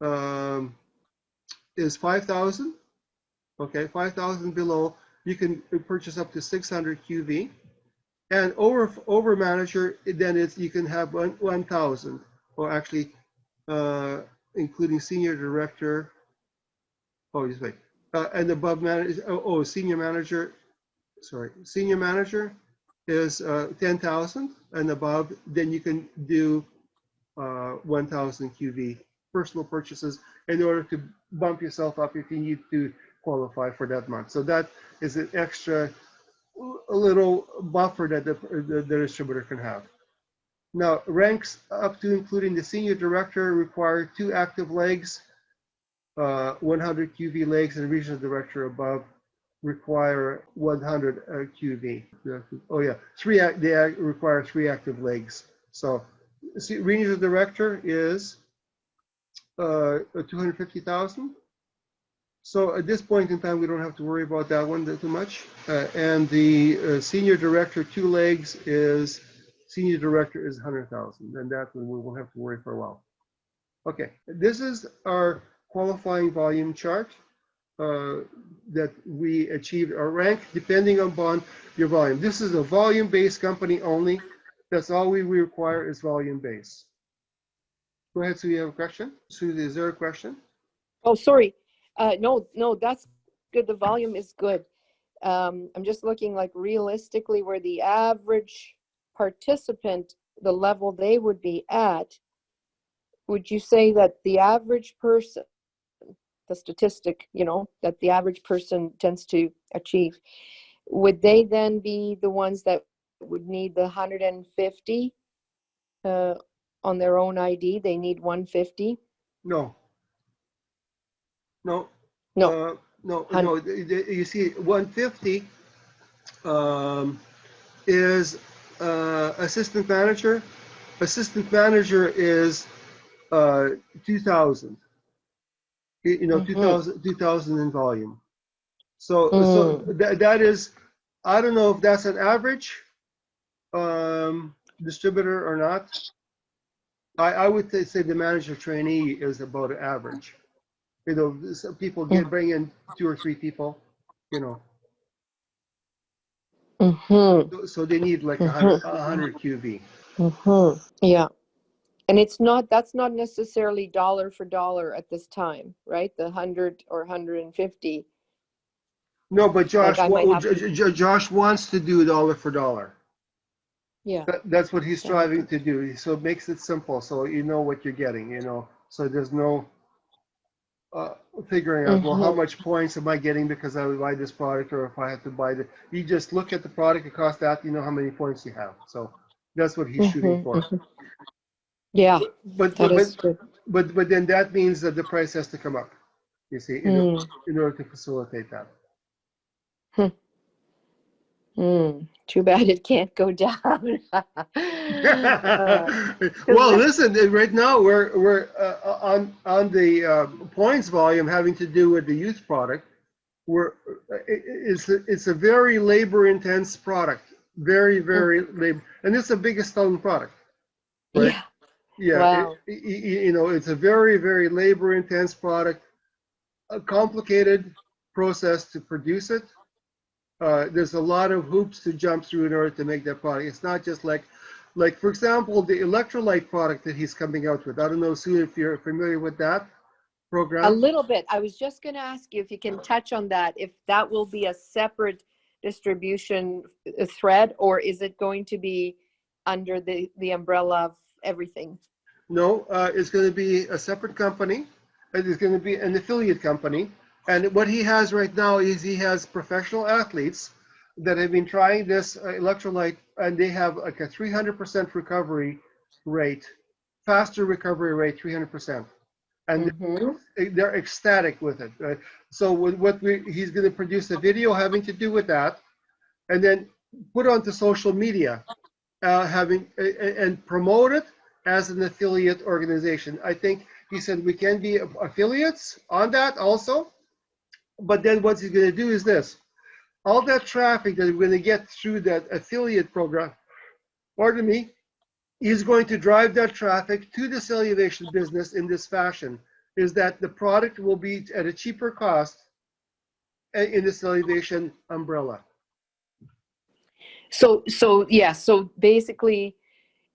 5,000. Okay, 5,000 below, you can purchase up to 600 QV. And over manager, then you can have 1,000, or actually including senior director. Oh, just wait. And above manager, senior manager. Sorry, senior manager is 10,000 and above. Then you can do 1,000 QV personal purchases in order to bump yourself up if you need to qualify for that month. So that is an extra a little buffer that the distributor can have. Now, ranks up to including the senior director require 2 active legs, 100 QV legs, and regional director above require 100 QV. Oh yeah, they require 3 active legs. So, regional director is 250,000. So at this point in time, we don't have to worry about that one too much. And the senior director, 2 legs, is senior director is 100,000, and that one we won't have to worry for a while. Okay, this is our qualifying volume chart that we achieved our rank depending upon your volume. This is a volume-based company only. That's all we require is volume-based. Go ahead, Sue, you have a question? Sue, is there a question? Oh, sorry. No, that's good. The volume is good. I'm just looking like realistically where the average participant, the level they would be at. Would you say that the average person, the statistic, that the average person tends to achieve, would they then be the ones that would need the 150 on their own ID? They need 150? No. No. No, no. You see, 150 is assistant manager. Assistant manager is 2,000. You know, Mm-hmm. 2,000 in volume. So Mm. that is, I don't know if that's an average distributor or not. I would say the manager trainee is about average. You know, some people bring in 2 or 3 people. You know, Mm-hmm. so they need like Mm-hmm. 100 QV. Mm-hmm. Yeah. And that's not necessarily dollar for dollar at this time, right? The 100 or 150. No, but Like I might have to, Josh wants to do dollar for dollar. yeah. That's what he's Sounds striving good. to do. So it makes it simple, so you know what you're getting. You know, so there's no uh, figuring out, well, how Mm-hmm. much points am I getting because I would buy this product, or if I have to buy the. You just look at the product, it costs that, you know how many points you have. So that's what he's shooting Mm-hmm. for. Mm-hmm. Yeah, But that but but is good. but then that means that the price has to come up. You see, Mm. in order to facilitate that. Hmm. Mm. Too bad it can't go down. Well, 'Cause listen. Right now, we're on the points volume having to do with the youth product. We're it's a very labor intense product, mm, very labor, and it's the biggest selling product, right? yeah, Yeah, wow. you know, it's a very labor intense product, a complicated process to produce it. There's a lot of hoops to jump through in order to make that product. It's not just like for example, the electrolyte product that he's coming out with. I don't know, Sue, if you're familiar with that A program. little bit. I was just going to ask you if you can touch on that, if that will be a separate distribution thread, or is it going to be under the umbrella of everything? No, it's going to be a separate company. It is going to be an affiliate company. And what he has right now is he has professional athletes that have been trying this electrolyte, and they have like a 300% recovery rate, faster recovery rate, 300%. And Mm-hmm. they're ecstatic with it. Right? So he's going to produce a video having to do with that, and then put onto social media, and promote it as an affiliate organization. I think he said we can be affiliates on that also, but then what he's going to do is this: all that traffic that we're going to get through that affiliate program, pardon me, he's going to drive that traffic to the Celluvation business in this fashion. Is that the product will be at a cheaper cost in the Celluvation umbrella. So yeah, so basically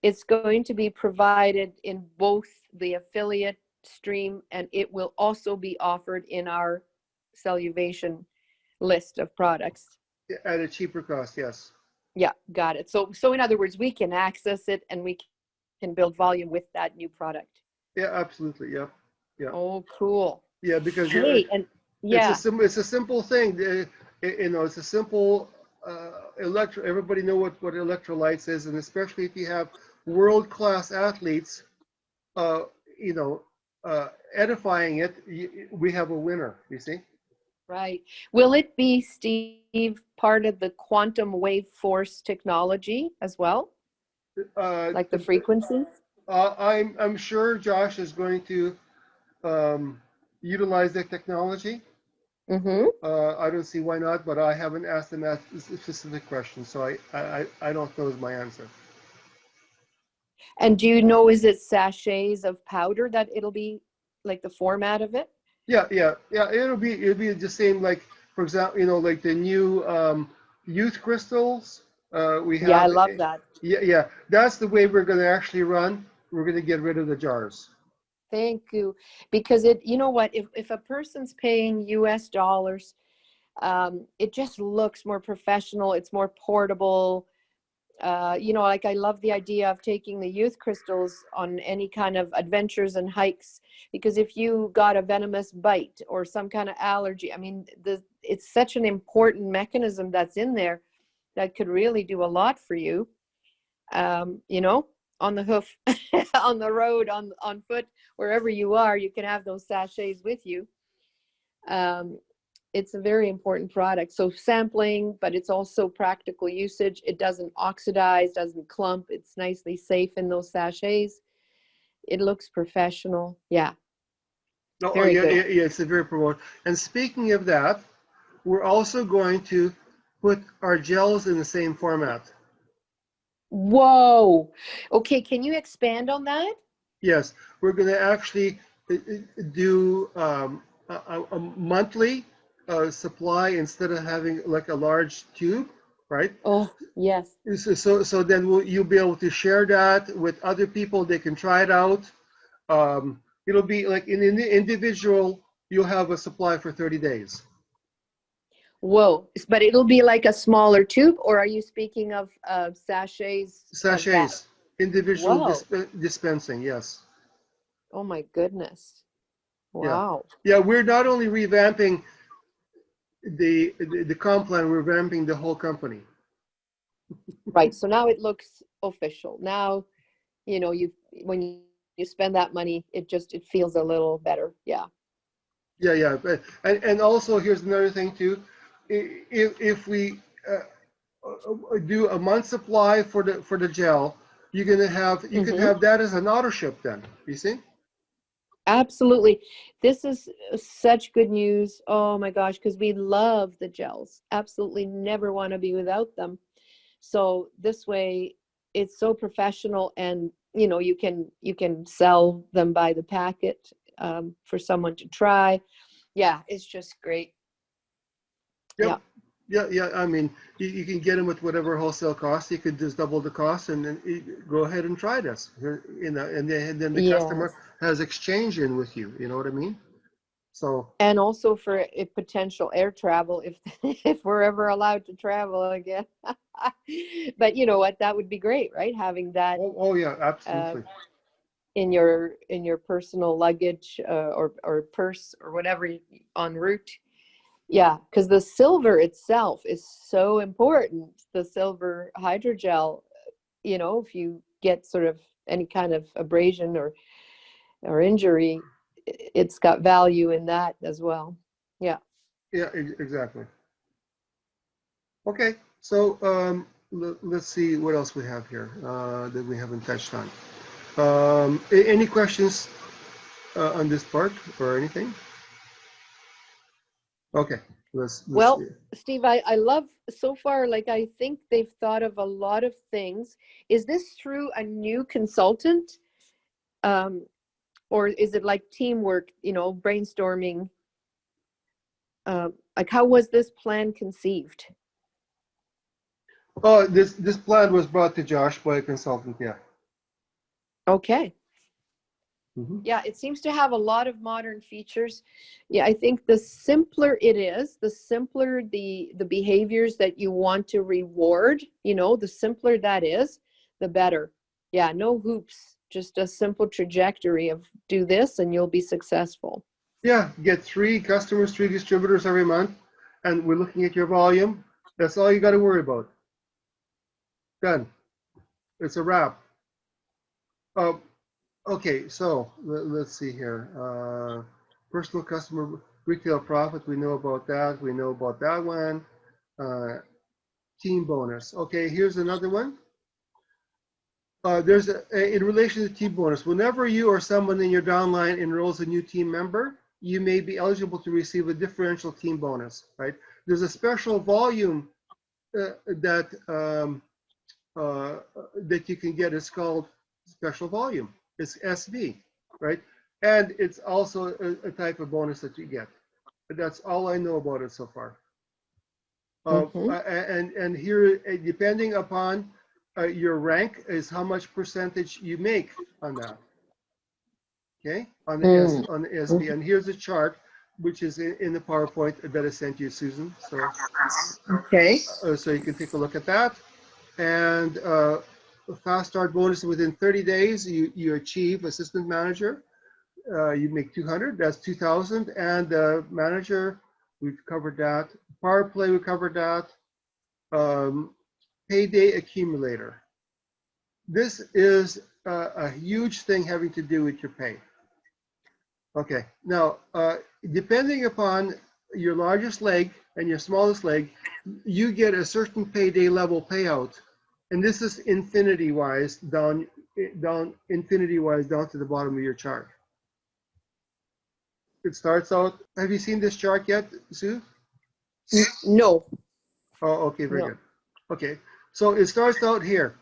it's going to be provided in both the affiliate stream, and it will also be offered in our Celluvation list of products. At a cheaper cost, yes. Yeah, got it. So in other words, we can access it and we can build volume with that new product. Yeah, absolutely. Yeah, yeah, Oh, cool. yeah. Because Hey, and yeah, it's a simple thing. You know, it's a simple Everybody know what electrolytes is, and especially if you have world class athletes, uh, you know, edifying it, we have a winner. You see. right. Will it be, Steve, part of the quantum wave force technology as well, Uh, like the frequencies? I'm sure Josh is going to utilize that technology. Mm-hmm. I don't see why not, but I haven't asked him that specific question, so I don't know is my answer. And do you know, is it sachets of powder that it'll be, like the format of it? Yeah. It'll be the same, like for example, you know, like the new youth crystals we Yeah, I have. love that. Yeah. That's the way we're going to actually run. We're going to get rid of the jars. Thank you. Because you know what, if a person's paying US dollars, it just looks more professional. It's more portable. You know, like I love the idea of taking the youth crystals on any kind of adventures and hikes, because if you got a venomous bite or some kind of allergy, I mean, it's such an important mechanism that's in there that could really do a lot for you. You know, on the hoof, on the road, on foot, wherever you are, you can have those sachets with you. Um, it's a very important product. So sampling, but it's also practical usage. It doesn't oxidize, doesn't clump. It's nicely safe in those sachets. It looks professional. Yeah, very yeah, good. yeah, it's a very promote. And speaking of that, we're also going to put our gels in the same format. Whoa. Okay, can you expand on that? Yes, we're going to actually do a monthly supply instead of having like a large tube, right? Oh, yes. So then you'll be able to share that with other people. They can try it out. It'll be like in the individual, you'll have a supply for 30 days. Whoa. But it'll be like a smaller tube, or are you speaking of sachets of that? Sachets, individual Whoa. dispensing, yes. Oh my goodness. Yeah. Wow. Yeah, we're not only revamping the comp plan, we're revamping the whole company. Right. So now it looks official. Now, when you spend that money, it feels a little better. Yeah. Yeah. And also here's another thing too. If we do a month supply for the gel, you can have that as an auto ship then. You see? Absolutely. This is such good news. Oh my gosh, because we love the gels. Absolutely never want to be without them. So this way it's so professional, and you can sell them by the packet for someone to try. Yeah, it's just great. Yep. Yeah. I mean, you can get them with whatever wholesale cost. You could just double the cost and then go ahead and try this. And then the customer Yes. has exchange in with you. You know what I mean? So. And also for a potential air travel, if if we're ever allowed to travel again. But you know what? That would be great, right? Having that Oh yeah, absolutely. in your personal luggage or purse or whatever en route. Yeah, because the silver itself is so important. The silver hydrogel, if you get sort of any kind of abrasion or injury, it's got value in that as well. Yeah. Yeah, exactly. Okay, so let's see what else we have here that we haven't touched on. Any questions on this part or anything? Okay, let's Well, see. Steve, I love so far, like I think they've thought of a lot of things. Is this through a new consultant? Or is it like teamwork, brainstorming? Like how was this plan conceived? Oh, this plan was brought to Josh by a consultant. Yeah. Okay. Mm-hmm. Yeah, it seems to have a lot of modern features. Yeah, I think the simpler it is, the simpler the behaviors that you want to reward, the simpler that is, the better. Yeah, no hoops, just a simple trajectory of do this and you'll be successful. Yeah, get 3 customers, 3 distributors every month, and we're looking at your volume. That's all you got to worry about. Done. It's a wrap. Okay, so let's see here. Personal customer retail profit, we know about that. We know about that one. Team bonus. Okay, here's another one. There's in relation to team bonus, whenever you or someone in your downline enrolls a new team member, you may be eligible to receive a differential team bonus, right? There's a special volume that you can get. It's called special volume. It's SV, right? And it's also a type of bonus that you get. But that's all I know about it so far. And here, depending upon your rank, is how much percentage you make on that. Okay, on the SV. And here's a chart, which is in the PowerPoint that I sent you, Susan. So, Okay. so you can take a look at that. And fast start bonus within 30 days, you achieve assistant manager. You make 200. That's 2,000. And manager, we've covered that. Power play, we covered that. Payday Accumulator. This is a huge thing having to do with your pay. Okay, now, depending upon your largest leg and your smallest leg, you get a certain payday level payout. And this is infinity-wise down infinity-wise down to the bottom of your chart. It starts out, have you seen this chart yet, Sue? No, Oh, okay, very No. good. Okay, so it starts out here.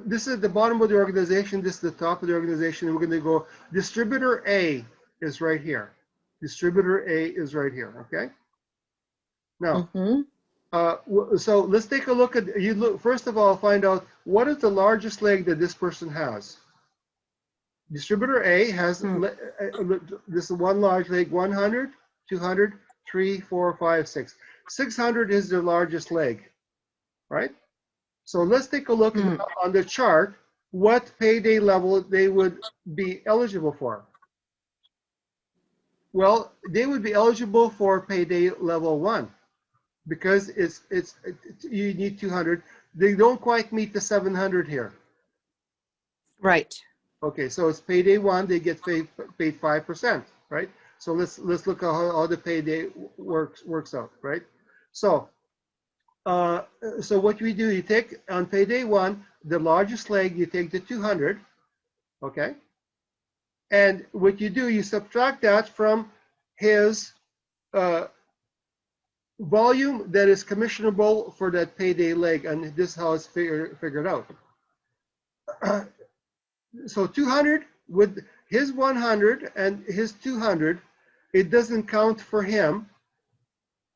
This is the bottom of the organization. This is the top of the organization. And we're going to go, distributor A is right here. Distributor A is right here, okay? Now, so let's take a look at, first of all, find out what is the largest leg that this person has. Distributor A has, this is one large leg, 100, 200, 3, 4, 5, 6. 600 is their largest leg, right? So let's take a look on the chart, what payday level they would be eligible for. Well, they would be eligible for payday level 1 because you need 200. They don't quite meet the 700 here. right. Okay, so it's payday 1, they get paid 5%, right? So let's look at how the payday works out, right? So so what we do, you take on payday 1, the largest leg, you take the 200, okay? And what you do, you subtract that from his volume that is commissionable for that payday leg, and this is how it's figured out. So 200 with his 100 and his 200, it doesn't count for him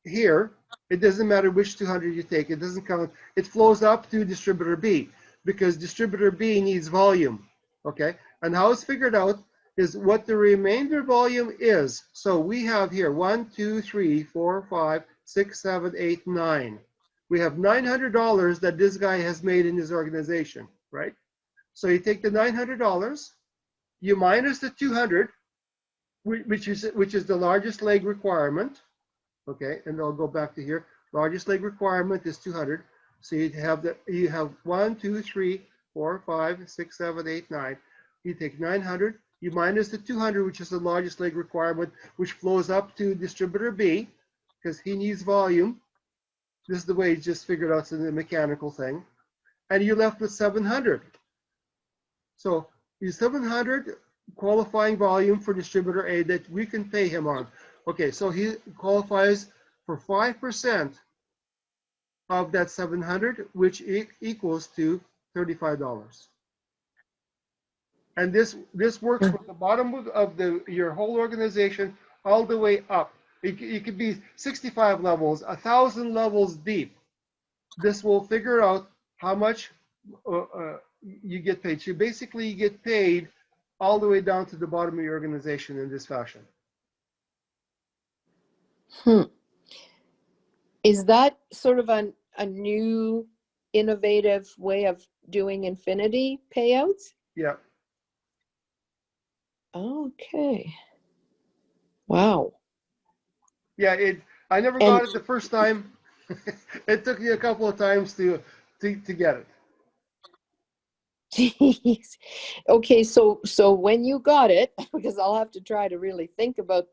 here. It doesn't matter which 200 you take. It doesn't count. It flows up to distributor B because distributor B needs volume. Okay. And how it's figured out is what the remainder volume is. So we have here 1, 2, 3, 4, 5, 6, 7, 8, 9. We have $900 that this guy has made in his organization, right? So you take the $900, you minus the 200, which is the largest leg requirement. Okay, and I'll go back to here. Largest leg requirement is 200. So you have 1, 2, 3, 4, 5, 6, 7, 8, 9. You take 900. You minus the 200, which is the largest leg requirement, which flows up to distributor B, because he needs volume. This is the way it's just figured out. It's a mechanical thing, and you're left with 700. So the 700 qualifying volume for distributor A that we can pay him on. Okay, so he qualifies for 5% of that 700, which equals to $35. And this works from the bottom of your whole organization all the way up. It could be 65 levels, 1,000 levels deep. This will figure out how much you get paid. So basically, you get paid all the way down to the bottom of your organization in this fashion. Is that sort of a new innovative way of doing infinity payouts? Yeah. Okay. Wow. Yeah, I never got it the first time. It took me a couple of times to get it. Jeez. Okay, so when you got it, because I'll have to try to really think about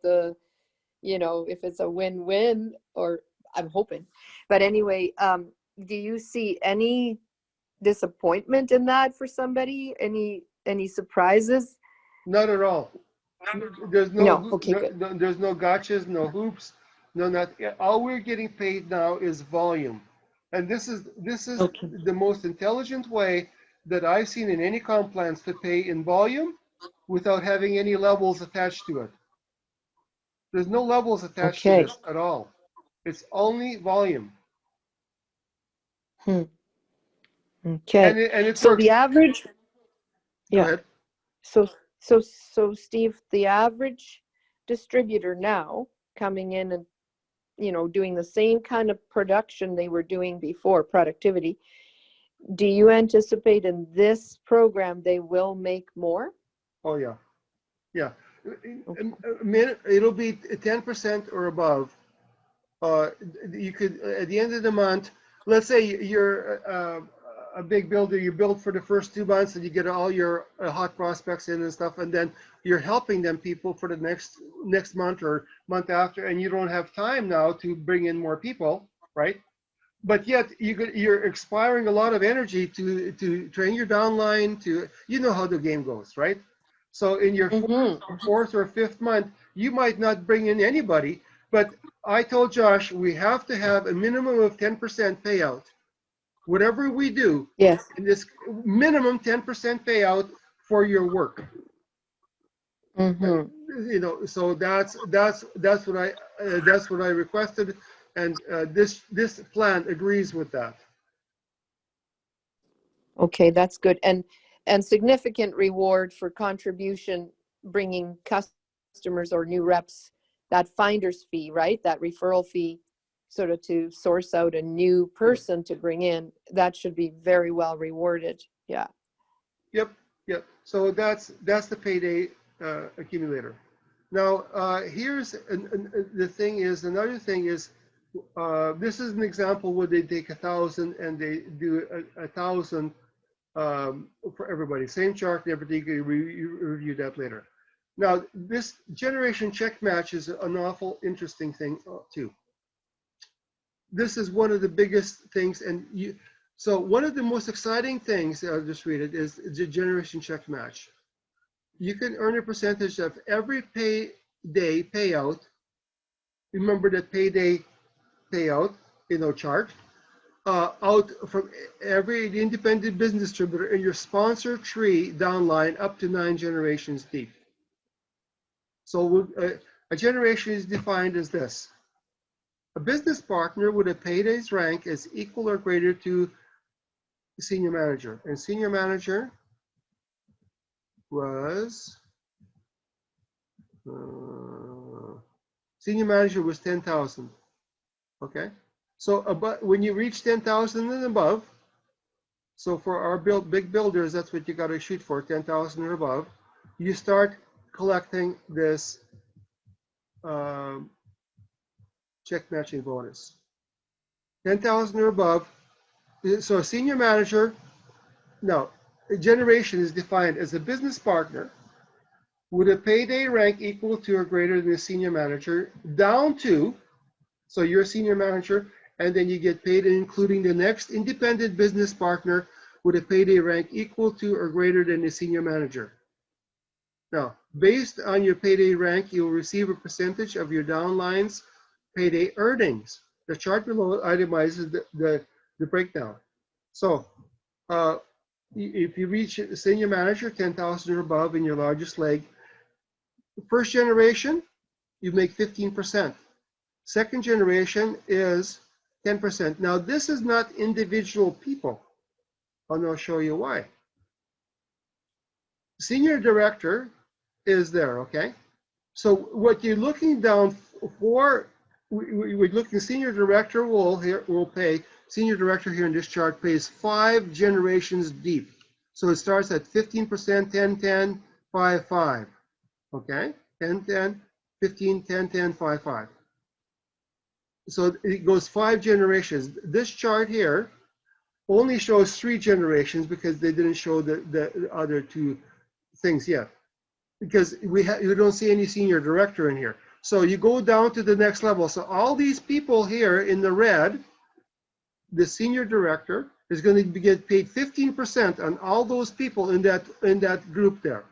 if it's a win-win, or I'm hoping. But anyway, do you see any disappointment in that for somebody? Any surprises? Not at all. There's Okay, good. there's no gotchas, no hoops, no nothing. All we're getting paid now is volume, and this is Okay. the most intelligent way that I've seen in any comp plans to pay in volume without having any levels attached to it. There's no levels attached to Okay. this at all. It's only volume. Okay. And it So works. the average, Go ahead. So Steve, the average distributor now coming in and doing the same kind of production they were doing before, productivity, do you anticipate in this program they will make more? Oh yeah, yeah. Okay. It'll be 10% or above. You could at the end of the month, let's say you're a big builder, you build for the first 2 months and you get all your hot prospects in and stuff, and then you're helping them people for the next month or month after, and you don't have time now to bring in more people, right? But yet you're expiring a lot of energy to train your downline, to, you know how the game goes, right? So in your fourth or fifth month, you might not bring in anybody, but I told Josh we have to have a minimum of 10% payout. Whatever we do, Yes. in this minimum 10% payout for your work. You know, so that's what I requested, and this plan agrees with that. Okay, that's good. And significant reward for contribution, bringing customers or new reps, that finder's fee, right? That referral fee, sort of to source out a new person to bring in, that should be very well rewarded. Yeah. Yep. So that's the Payday Accumulator. Now here's the thing is, another thing is, this is an example where they take 1,000 and they do 1,000 for everybody. Same chart and everything. You review that later. Now this generation check match is an awful interesting thing too. This is one of the biggest things, and so one of the most exciting things, I'll just read it, is the generation check match. You can earn a percentage of every payday payout. Remember that payday payout, chart, out from every independent business distributor in your sponsor tree downline up to 9 generations deep. So a generation is defined as this. A business partner with a payday's rank is equal or greater to senior manager. And senior manager was, senior manager was 10,000. Okay. So when you reach 10,000 and above, so for our big builders, that's what you got to shoot for, 10,000 or above, you start collecting this check matching bonus. 10,000 or above. So a senior manager, no, a generation is defined as a business partner with a payday rank equal to or greater than a senior manager, down to, so you're a senior manager, and then you get paid including the next independent business partner with a payday rank equal to or greater than a senior manager. Now, based on your payday rank, you'll receive a percentage of your downline's payday earnings. The chart below itemizes the breakdown. So if you reach senior manager, 10,000 or above in your largest leg, first generation, you make 15%. Second generation is 10%. Now, this is not individual people, and I'll show you why. Senior director is there, okay? So what you're looking down for, we're looking, senior director will pay, senior director here in this chart pays 5 generations deep. So it starts at 15%, 10, 10, 5, 5, okay? 10, 10, 15, 10, 10, 5, 5. So it goes 5 generations. This chart here only shows 3 generations because they didn't show the other 2 things yet. Because you don't see any senior director in here. So you go down to the next level. So all these people here in the red, the senior director is going to get paid 15% on all those people in that group there.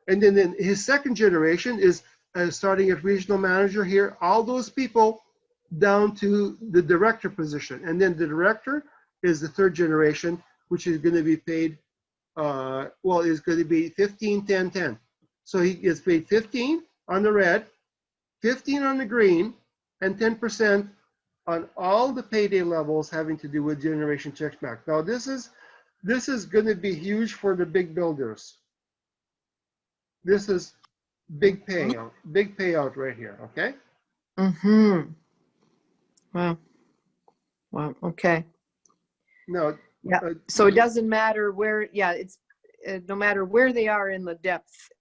And then his second generation is starting at regional manager here, all those people down to the director position. And then the director is the third generation, which is going to be paid, is going to be 15, 10, 10. So he gets paid 15 on the red, 15 on the green, and 10% on all the payday levels having to do with generation check back. Now this is going to be huge for the big builders. This is big payout right here, okay? Wow. Okay. Now, yeah. So it doesn't matter where, it's no matter where they are in the depth.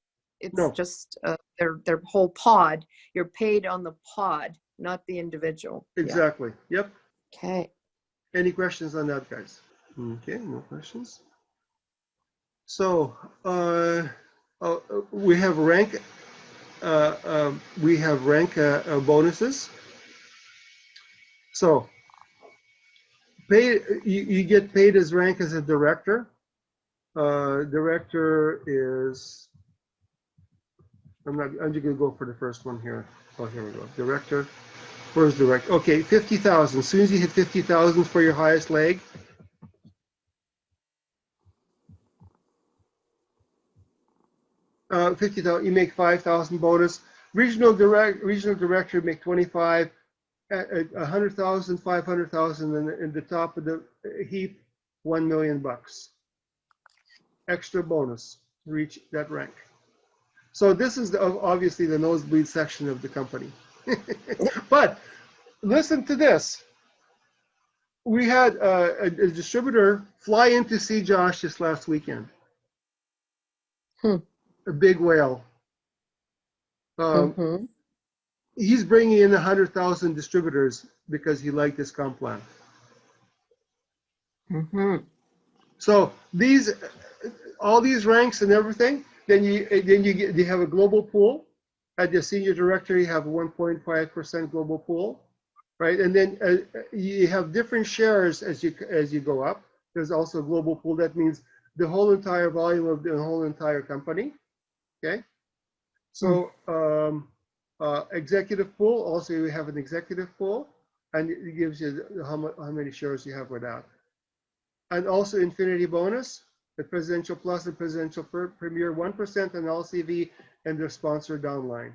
It's just their whole pod. You're paid on the pod, not the individual. Exactly. Yeah. Yep. Okay. Any questions on that, guys? Okay, no questions. So we have rank bonuses. So you get paid as rank as a director. Director is, I'm just gonna go for the first one here. Oh, here we go. Director. Where's director? Okay, 50,000. As soon as you hit 50,000 for your highest leg, you make 5,000 bonus. Regional director make 25, 100,000, 500,000, and in the top of the heap, $1 million extra bonus to reach that rank. So this is obviously the nosebleed section of the company. But listen to this. We had a distributor fly in to see Josh this last weekend. A big whale. He's bringing in 100,000 distributors because he liked this comp plan. So all these ranks and everything, then you have a global pool. At the senior director, you have a 1.5% global pool, right? And then you have different shares as you go up. There's also a global pool. That means the whole entire volume of the whole entire company. Okay. So executive pool. Also, you have an executive pool, and it gives you how many shares you have with that. And also infinity bonus, the Presidential Plus and Presidential Premier 1% and LCV and their sponsor downline.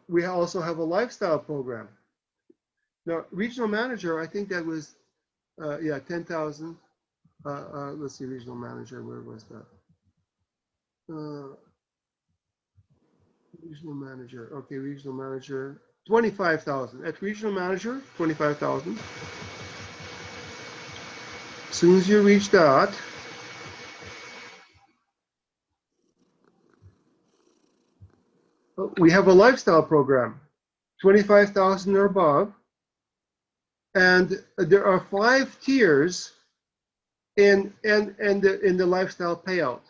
We also have a lifestyle program. Now, regional manager, I think that was, 10,000. Let's see, regional manager, where was that? Regional manager, okay, regional manager, 25,000. At regional manager, 25,000. As soon as you reach that, we have a lifestyle program, 25,000 or above, and there are 5 tiers in the lifestyle payout,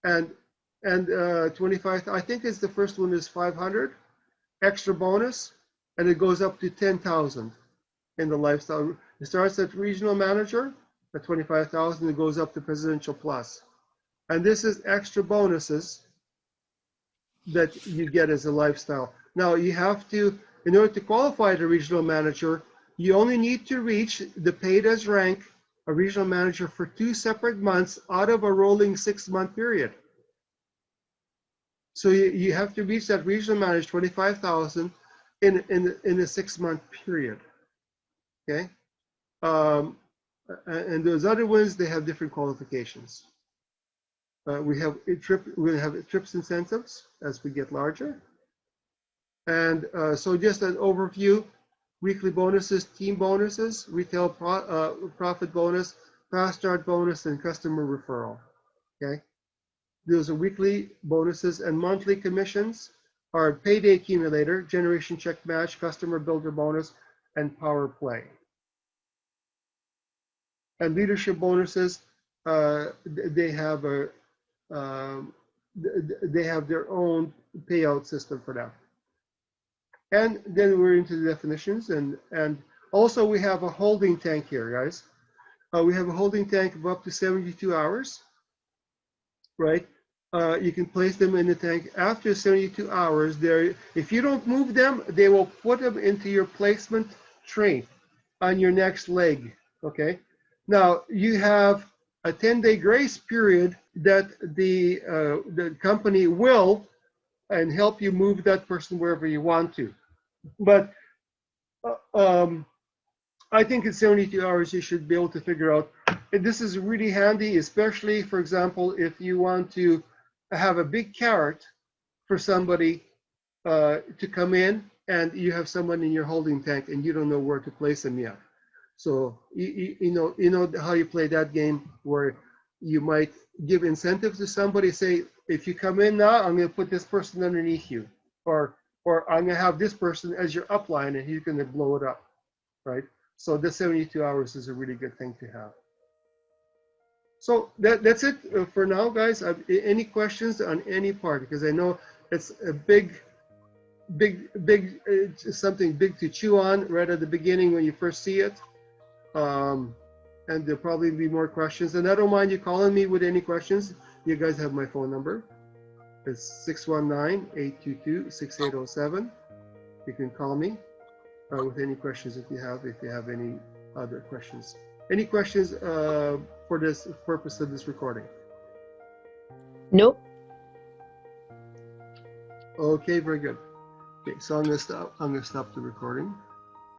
and 25. I think it's the first one is 500 extra bonus, and it goes up to 10,000 in the lifestyle. It starts at regional manager at 25,000. It goes up to Presidential Plus, and this is extra bonuses that you get as a lifestyle. Now you have to, in order to qualify the regional manager, you only need to reach the paid as rank a regional manager for 2 separate months out of a rolling 6-month period. So you have to reach that regional manager 25,000 in a 6-month period. Okay, and those other ones, they have different qualifications. We have trips incentives as we get larger. And so just an overview, weekly bonuses, team bonuses, retail profit bonus, fast start bonus, and customer referral. Okay, those are weekly bonuses, and monthly commissions are Payday Accumulator, Generation Check Match, Customer Builder Bonus, and Power Play. And leadership bonuses, they have their own payout system for that. And then we're into the definitions, and also we have a holding tank here, guys. We have a holding tank of up to 72 hours, right? You can place them in the tank after 72 hours. If you don't move them, they will put them into your placement tray on your next leg, okay? Now, you have a 10-day grace period that the company will and help you move that person wherever you want to. But I think in 72 hours, you should be able to figure out, and this is really handy, especially, for example, if you want to have a big carrot for somebody to come in, and you have someone in your holding tank and you don't know where to place them yet. So you know how you play that game, where you might give incentive to somebody, say, if you come in now, I'm going to put this person underneath you, or I'm going to have this person as your upline and he's going to blow it up, right? So the 72 hours is a really good thing to have. So that's it for now, guys. Any questions on any part? Because I know it's a big, something big to chew on right at the beginning when you first see it. And there'll probably be more questions. And I don't mind you calling me with any questions. You guys have my phone number. It's 619-822-6807. You can call me with any questions if you have any other questions. Any questions for this purpose of this recording? Nope. Okay, very good. Okay, so I'm gonna stop the recording.